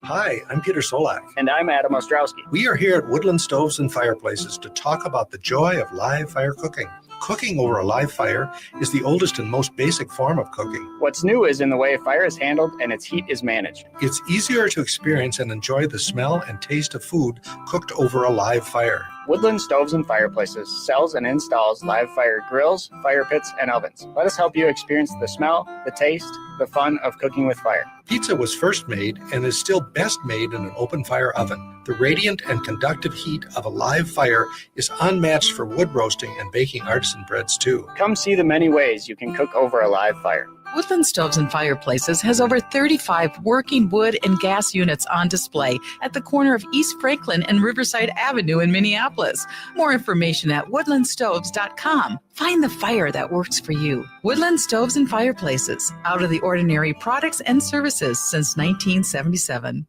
Hi, I'm Peter Solak. And I'm Adam Ostrowski. We are here at Woodland Stoves and Fireplaces to talk about the joy of live fire cooking. Cooking over a live fire is the oldest and most basic form of cooking. What's new is in the way fire is handled and its heat is managed. It's easier to experience and enjoy the smell and taste of food cooked over a live fire. Woodland Stoves and Fireplaces sells and installs live fire grills, fire pits, and ovens. Let us help you experience the smell, the taste, the fun of cooking with fire. Pizza was first made and is still best made in an open fire oven. The radiant and conductive heat of a live fire is unmatched for wood roasting and baking artisan breads too. Come see the many ways you can cook over a live fire. Woodland Stoves and Fireplaces has over 35 working wood and gas units on display at the corner of East Franklin and Riverside Avenue in Minneapolis. More information at woodlandstoves.com. Find the fire that works for you. Woodland Stoves and Fireplaces. Out of the ordinary products and services since 1977.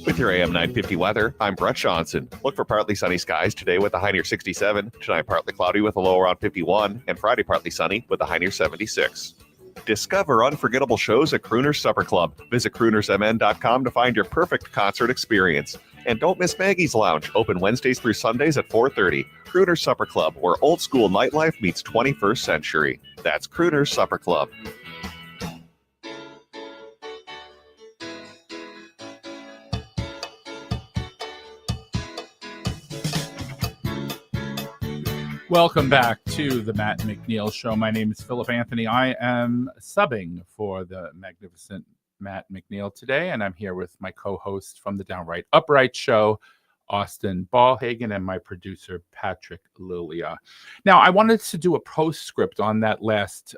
With your AM 950 weather, I'm Brett Johnson. Look for partly sunny skies today with a high near 67. Tonight, partly cloudy with a low around 51. And Friday, partly sunny with a high near 76. Discover unforgettable shows at Crooner's Supper Club. Visit croonersmn.com to find your perfect concert experience. And don't miss Maggie's Lounge, open Wednesdays through Sundays at 4:30. Crooner's Supper Club, where old school nightlife meets 21st century. That's Crooner's Supper Club. Welcome back to the Matt McNeil Show. My name is Philip Anthony. I am subbing for the magnificent Matt McNeil today, and I'm here with my co-host from the Downright Upright Show, Austin Ballhagen, and my producer, Patrick Lilia. Now, I wanted to do a postscript on that last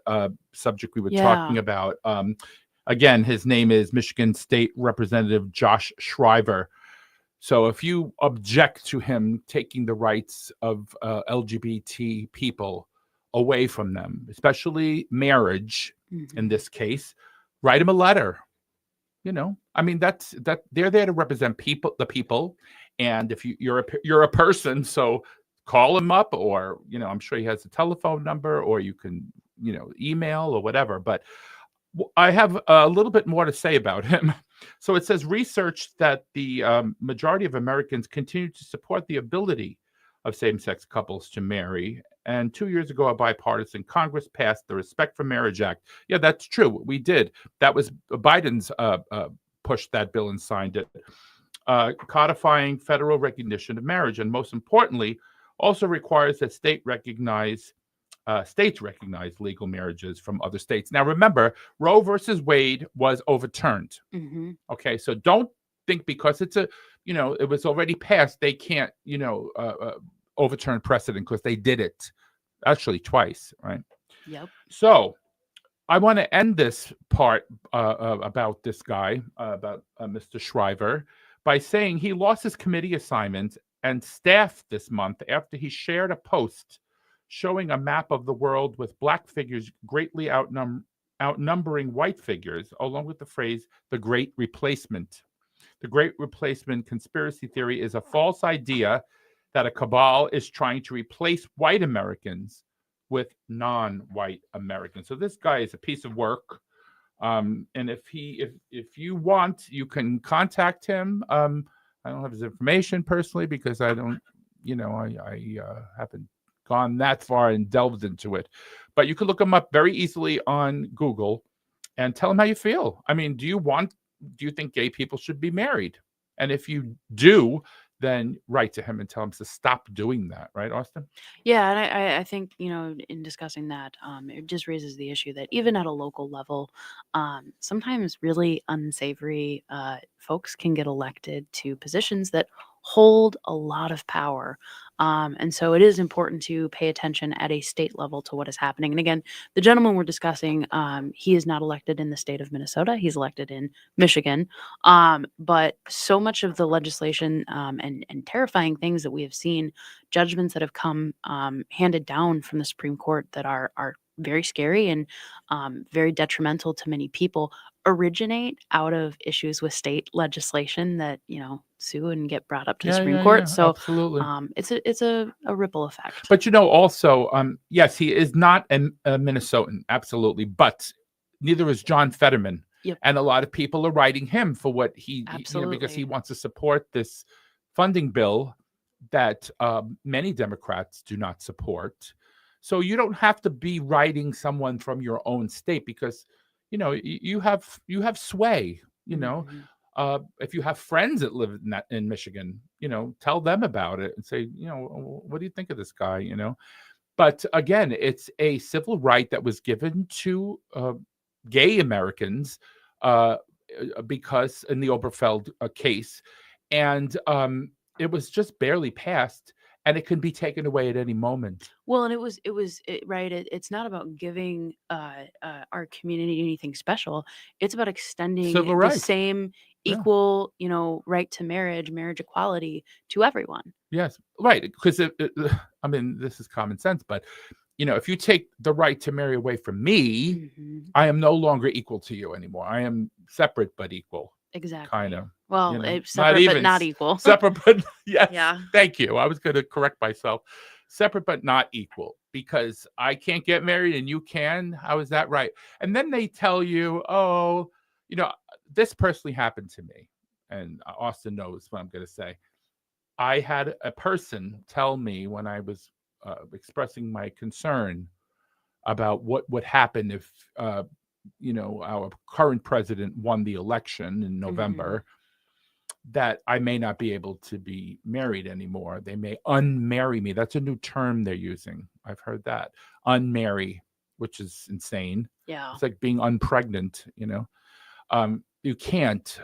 subject we were talking about. Again, his name is Michigan State Representative Josh Shriver. So if you object to him taking the rights of LGBT people away from them, especially marriage in this case, write him a letter. You know, I mean, that they're there to represent the people. And if you're a person, so call him up, or, you know, I'm sure he has a telephone number, or you can, you know, email or whatever. But I have a little bit more to say about him. So it says research that the majority of Americans continue to support the ability of same-sex couples to marry. And 2 years ago, a bipartisan Congress passed the Respect for Marriage Act. Yeah, that's true. We did. That was Biden's pushed that bill and signed it, codifying federal recognition of marriage. And most importantly, also requires that states recognize legal marriages from other states. Now, remember, Roe versus Wade was overturned. Okay, so don't think because it's it was already passed, they can't, overturn precedent, because they did it actually twice, right? Yep. So I want to end this part about this guy, about Mr. Shriver, by saying he lost his committee assignment and staff this month after he shared a post showing a map of the world with black figures greatly outnumbering white figures, along with the phrase, the Great Replacement. The Great Replacement conspiracy theory is a false idea that a cabal is trying to replace white Americans with non-white Americans. So this guy is a piece of work. And if you want, you can contact him. I don't have his information personally because I don't, I haven't gone that far and delved into it, but you can look him up very easily on Google and tell him how you feel. I mean, do you think gay people should be married? And if you do, then write to him and tell him to stop doing that. Right, Austin? Yeah, and I think, in discussing that, it just raises the issue that even at a local level, sometimes really unsavory folks can get elected to positions that hold a lot of power. And so it is important to pay attention at a state level to what is happening. And again, the gentleman we're discussing, he is not elected in the state of Minnesota. He's elected in Michigan. But so much of the legislation and terrifying things that we have seen, judgments that have come handed down from the Supreme Court that are very scary and very detrimental to many people, originate out of issues with state legislation that sue and get brought up to the Supreme Court. So absolutely. It's a ripple effect. But also, yes, he is not a Minnesotan, absolutely, but neither is John Fetterman. Yep. And a lot of people are writing him for what he because he wants to support this funding bill that many Democrats do not support. So you don't have to be writing someone from your own state because you have sway. If you have friends that live in Michigan, tell them about it and say, what do you think of this guy? But again, it's a civil right that was given to gay Americans because in the Oberfeld case, and it was just barely passed. And it can be taken away at any moment. Well, and it was right. It's not about giving our community anything special. It's about extending Civil the rights. same equal, right to marriage equality to everyone. Yes, right. Because this is common sense, but if you take the right to marry away from me, I am no longer equal to you anymore. I am separate but equal. Exactly. Kind of. Well, separate but not equal. Separate but yes. Yeah. Thank you. I was going to correct myself. Separate but not equal because I can't get married and you can. How is that right? And then they tell you, this personally happened to me, and Austin knows what I'm going to say. I had a person tell me when I was expressing my concern about what would happen if our current president won the election in November, that I may not be able to be married anymore. They may unmarry me. That's a new term they're using. I've heard that. Unmarry, which is insane. Yeah. It's like being unpregnant, you can't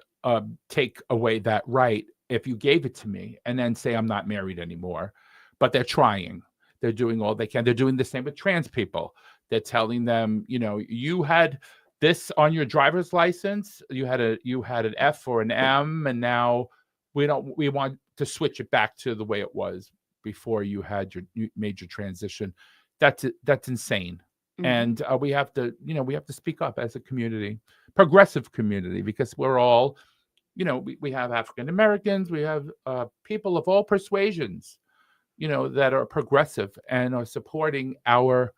take away that right if you gave it to me and then say I'm not married anymore. But they're trying. They're doing all they can. They're doing the same with trans people. They're telling them, you had this on your driver's license, you had an F or an M, and now we want to switch it back to the way it was before you had your major transition. That's insane. And we have to speak up as a community, progressive community, because we're all, we have African Americans, we have people of all persuasions, that are progressive and are supporting our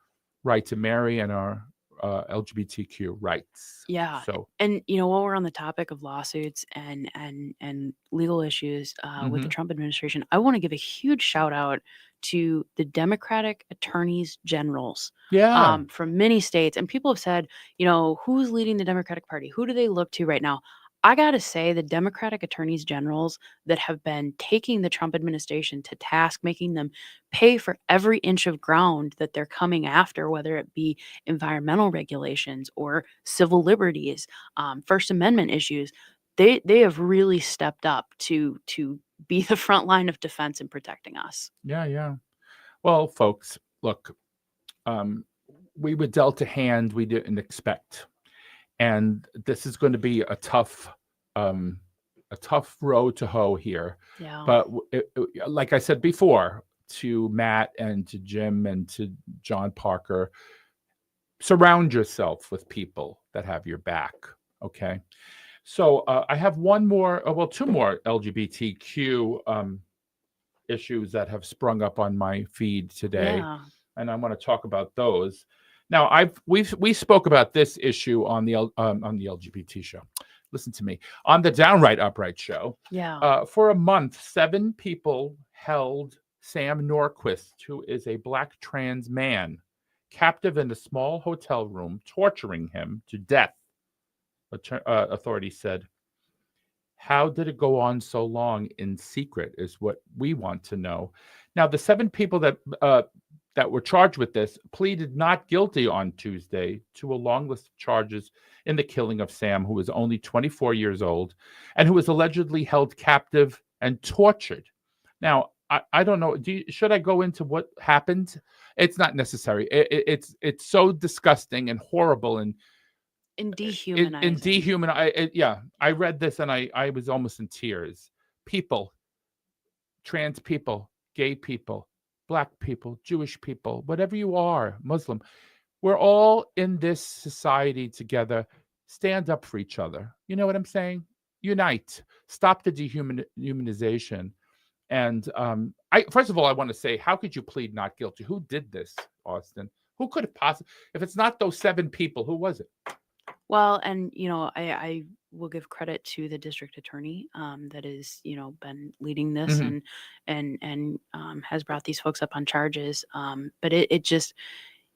right to marry and our LGBTQ rights. Yeah. So, and while we're on the topic of lawsuits and legal issues with the Trump administration, I want to give a huge shout out to the Democratic attorneys generals from many states. And people have said, who's leading the Democratic Party? Who do they look to right now? I got to say, the Democratic attorneys generals that have been taking the Trump administration to task, making them pay for every inch of ground that they're coming after, whether it be environmental regulations or civil liberties, First Amendment issues, they have really stepped up to be the front line of defense in protecting us. Yeah. Well, folks, look, we were dealt a hand we didn't expect. And this is going to be a tough road to hoe here. Yeah. But like I said before, to Matt and to Jim and to John Parker, surround yourself with people that have your back. Okay. So I have two more LGBTQ issues that have sprung up on my feed today, and I want to talk about those. Now, we spoke about this issue on the LGBT show. Listen to me, on the Downright Upright show. Yeah. For a month, 7 people held Sam Norquist, who is a Black trans man, captive in a small hotel room, torturing him to death. Authorities said. How did it go on so long in secret is what we want to know. Now, the 7 people that were charged with this pleaded not guilty on Tuesday to a long list of charges in the killing of Sam, who was only 24 years old and who was allegedly held captive and tortured Now, I don't know. Should I go into what happened? It's not necessary. It's so disgusting and horrible and dehumanizing. I read this and I was almost in tears. People, trans people, gay people, Black people, Jewish people, whatever you are, Muslim, we're all in this society together. Stand up for each other. You know what I'm saying? Unite. Stop the dehumanization. And first of all, I want to say, how could you plead not guilty? Who did this, Austin? Who could have possibly? If it's not those 7 people, who was it? Well, and I will give credit to the district attorney that is been leading this and has brought these folks up on charges. But it just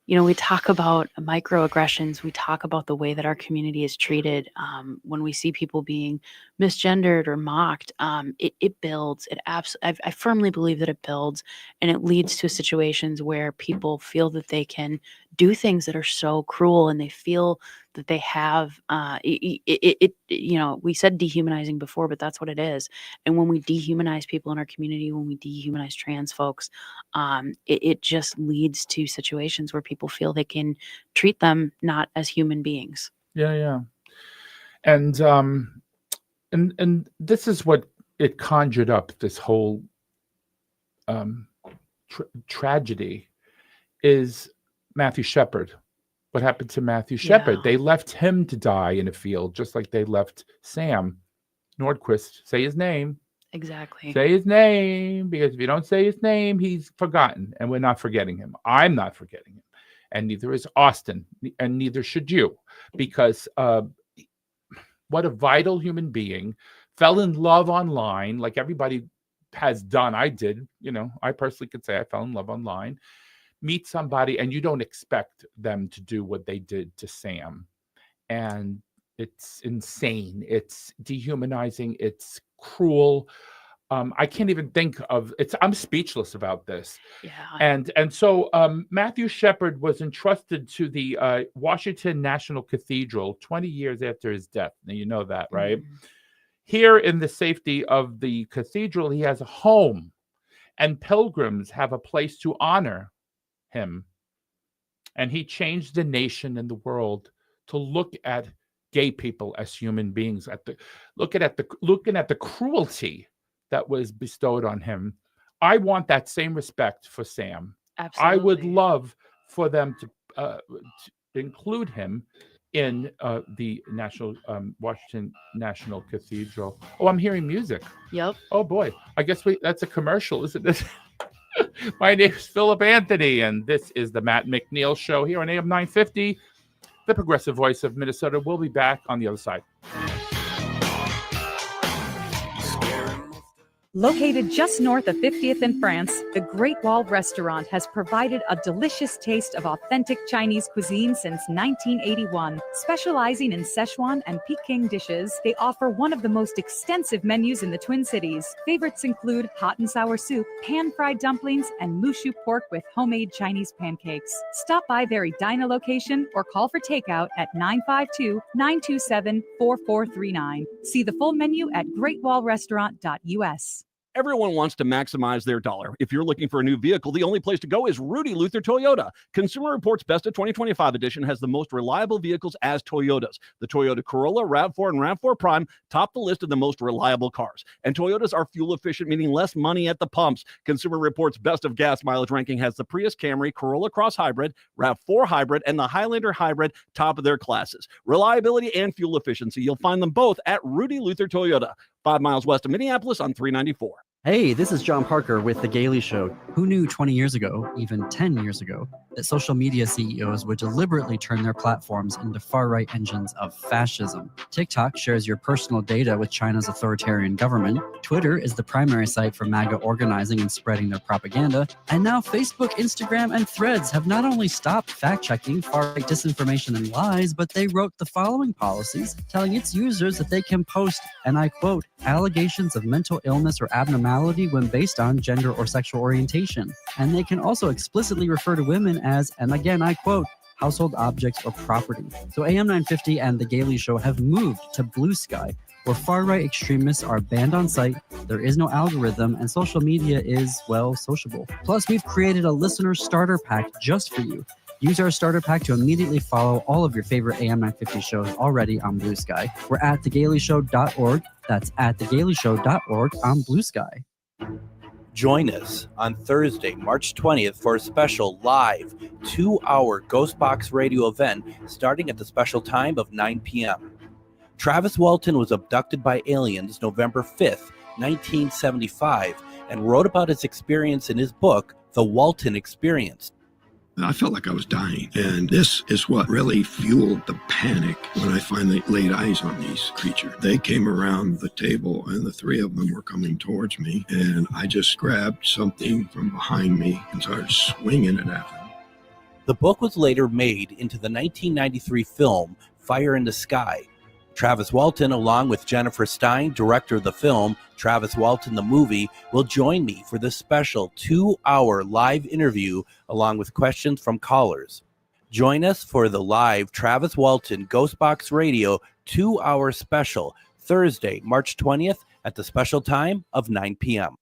we talk about microaggressions. We talk about the way that our community is treated. When we see people being misgendered or mocked, it builds. I firmly believe that it builds, and it leads to situations where people feel that they can do things that are so cruel, and they feel that they have we said dehumanizing before, but that's what it is. And when we dehumanize people in our community, when we dehumanize trans folks, it just leads to situations where people feel they can treat them not as human beings. Yeah. And this is what it conjured up, this whole tragedy, is Matthew Shepard. What happened to Matthew Shepard? They left him to die in a field, just like they left Sam Nordquist. Say his name. Exactly. Say his name, because if you don't say his name, he's forgotten, and we're not forgetting him. I'm not forgetting him, and neither is Austin, and neither should you, because what a vital human being. Fell in love online, like everybody has done. I did. I personally could say I fell in love online. Meet somebody and you don't expect them to do what they did to Sam. And it's insane. It's dehumanizing. It's cruel. I can't even think of it. I'm speechless about this. Yeah. And so Matthew Shepard was entrusted to the Washington National Cathedral 20 years after his death. Now, you know that, right? Mm-hmm. Here in the safety of the cathedral, he has a home, and pilgrims have a place to honor him. And he changed the nation and the world to look at gay people as human beings, looking at the cruelty that was bestowed on him. I want that same respect for Sam. Absolutely. I would love for them to include him in the Washington National Cathedral. Oh, I'm hearing music. Yep. Oh boy, I guess that's a commercial, isn't it? My name is Philip Anthony, and this is the Matt McNeil Show here on AM 950, the progressive voice of Minnesota. We'll be back on the other side. Located just north of 50th in France, the Great Wall Restaurant has provided a delicious taste of authentic Chinese cuisine since 1981. Specializing in Szechuan and Peking dishes, they offer one of the most extensive menus in the Twin Cities. Favorites include hot and sour soup, pan-fried dumplings, and mushu pork with homemade Chinese pancakes. Stop by their Edina location or call for takeout at 952-927-4439. See the full menu at greatwallrestaurant.us. Everyone wants to maximize their dollar. If you're looking for a new vehicle, the only place to go is Rudy Luther Toyota. Consumer Reports Best of 2025 edition has the most reliable vehicles as Toyotas. The Toyota Corolla, RAV4, and RAV4 Prime top the list of the most reliable cars. And Toyotas are fuel efficient, meaning less money at the pumps. Consumer Reports Best of Gas Mileage ranking has the Prius Camry, Corolla Cross Hybrid, RAV4 Hybrid, and the Highlander Hybrid top of their classes. Reliability and fuel efficiency, you'll find them both at Rudy Luther Toyota, 5 miles west of Minneapolis on 394. Hey, this is John Parker with The Gailey Show. Who knew 20 years ago, even 10 years ago, that social media CEOs would deliberately turn their platforms into far-right engines of fascism? TikTok shares your personal data with China's authoritarian government. Twitter is the primary site for MAGA organizing and spreading their propaganda. And now Facebook, Instagram, and Threads have not only stopped fact-checking far-right disinformation and lies, but they wrote the following policies, telling its users that they can post, and I quote, allegations of mental illness or abnormality when based on gender or sexual orientation. And they can also explicitly refer to women as, and again, I quote, household objects or property. So AM 950 and The Gailey Show have moved to Blue Sky, where far-right extremists are banned on site, there is no algorithm, and social media is, well, sociable. Plus, we've created a listener starter pack just for you. Use our starter pack to immediately follow all of your favorite AM 950 shows already on Blue Sky. We're at thegaleyshow.org. That's at thegaleyshow.org on Blue Sky. Join us on Thursday, March 20th for a special live 2-hour Ghostbox radio event starting at the special time of 9 p.m. Travis Walton was abducted by aliens November 5th, 1975, and wrote about his experience in his book, The Walton Experience. I felt like I was dying. And this is what really fueled the panic when I finally laid eyes on these creatures. They came around the table and the three of them were coming towards me. And I just grabbed something from behind me and started swinging it at them. The book was later made into the 1993 film Fire in the Sky. Travis Walton, along with Jennifer Stein, director of the film, Travis Walton the Movie, will join me for this special 2-hour live interview along with questions from callers. Join us for the live Travis Walton Ghostbox Radio 2-hour special, Thursday, March 20th at the special time of 9 p.m.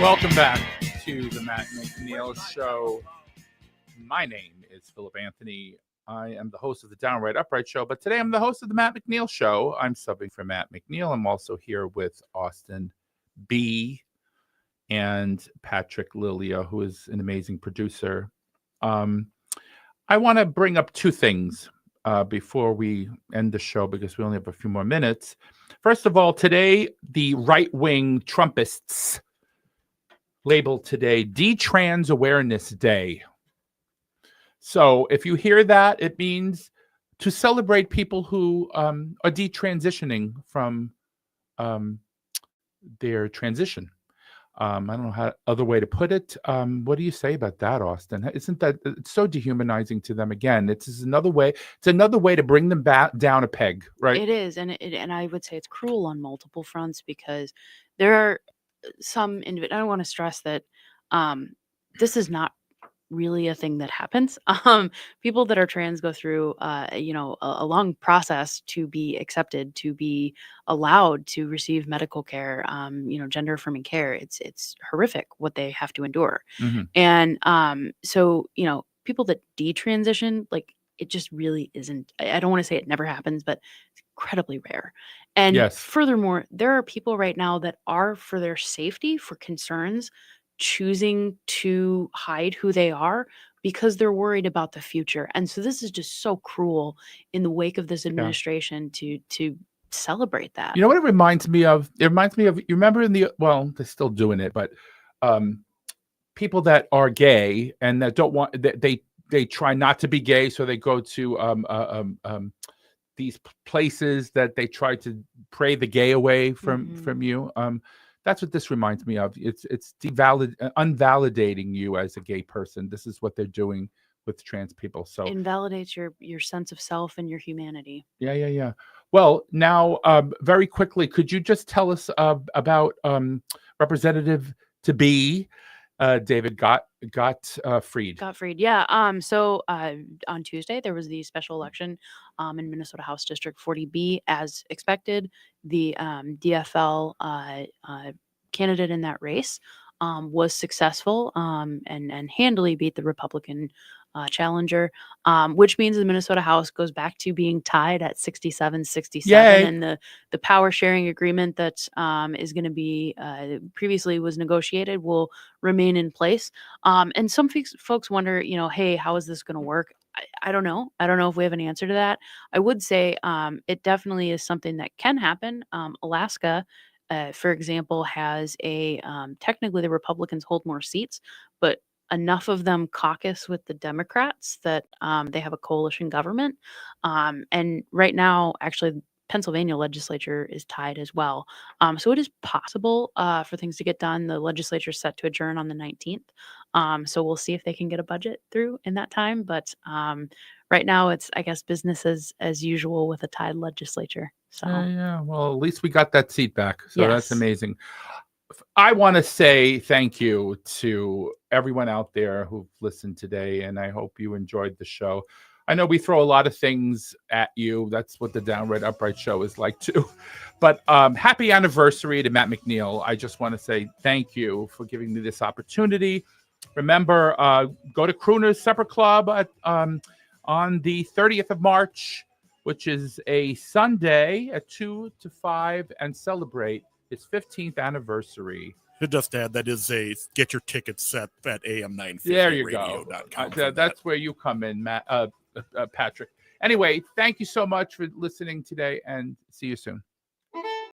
Welcome back to the Matt McNeil Show. My name is Philip Anthony. I am the host of the Downright Upright Show, but today I'm the host of the Matt McNeil Show. I'm subbing for Matt McNeil. I'm also here with Austin B. and Patrick Lilia, who is an amazing producer. I want to bring up two things before we end the show because we only have a few more minutes. First of all, today, the right-wing Trumpists labeled today D-Trans Awareness Day. So if you hear that, it means to celebrate people who are detransitioning from their transition. I don't know how other way to put it. What do you say about that, Austin? Isn't that it's so dehumanizing to them? Again, it's another way. It's another way to bring them back down a peg, right? It is, and I would say it's cruel on multiple fronts because there are some. I don't want to stress that this is not really a thing that happens. People that are trans go through, a long process to be accepted, to be allowed to receive medical care, gender affirming care. It's horrific what they have to endure. Mm-hmm. And so, people that detransition, like it just really isn't, I don't want to say it never happens, but it's incredibly rare. And yes. Furthermore, there are people right now that are, for their safety, for concerns, choosing to hide who they are because they're worried about the future. And so this is just so cruel in the wake of this administration to celebrate that. You know what it reminds me of? It reminds me of, you remember they're still doing it, but people that are gay and that don't want, they try not to be gay. So they go to these places that they try to pray the gay away from you. That's what this reminds me of. It's unvalidating you as a gay person. This is what they're doing with trans people. So invalidates your sense of self and your humanity. Yeah. Well, now, very quickly, could you just tell us about Representative to be David Gottfried? Gottfried, yeah. So on Tuesday there was the special election in Minnesota House District 40B, as expected. The DFL candidate in that race was successful and handily beat the Republican challenger, which means the Minnesota House goes back to being tied at 67-67. Yay. And the power sharing agreement that is going to be previously was negotiated will remain in place. And some folks wonder, hey, how is this going to work? I don't know. I don't know if we have an answer to that. I would say it definitely is something that can happen. Alaska, for example, has technically the Republicans hold more seats, but enough of them caucus with the Democrats that they have a coalition government. And right now, actually, Pennsylvania legislature is tied as well. So it is possible for things to get done. The legislature is set to adjourn on the 19th. So we'll see if they can get a budget through in that time. But right now, it's, I guess, business as usual with a tied legislature. So Yeah. Well, at least we got that seat back. So Yes. That's amazing. I want to say thank you to everyone out there who've listened today, and I hope you enjoyed the show. I know we throw a lot of things at you. That's what the Downright Upright show is like too. But happy anniversary to Matt McNeil. I just want to say thank you for giving me this opportunity. Remember, go to Crooner's Supper Club on the 30th of March, which is a Sunday at 2 to 5, and celebrate his 15th anniversary. To just add, that is get your tickets set at am950radio.com. There you go. That's where you come in, Matt, Patrick. Anyway, thank you so much for listening today, and see you soon.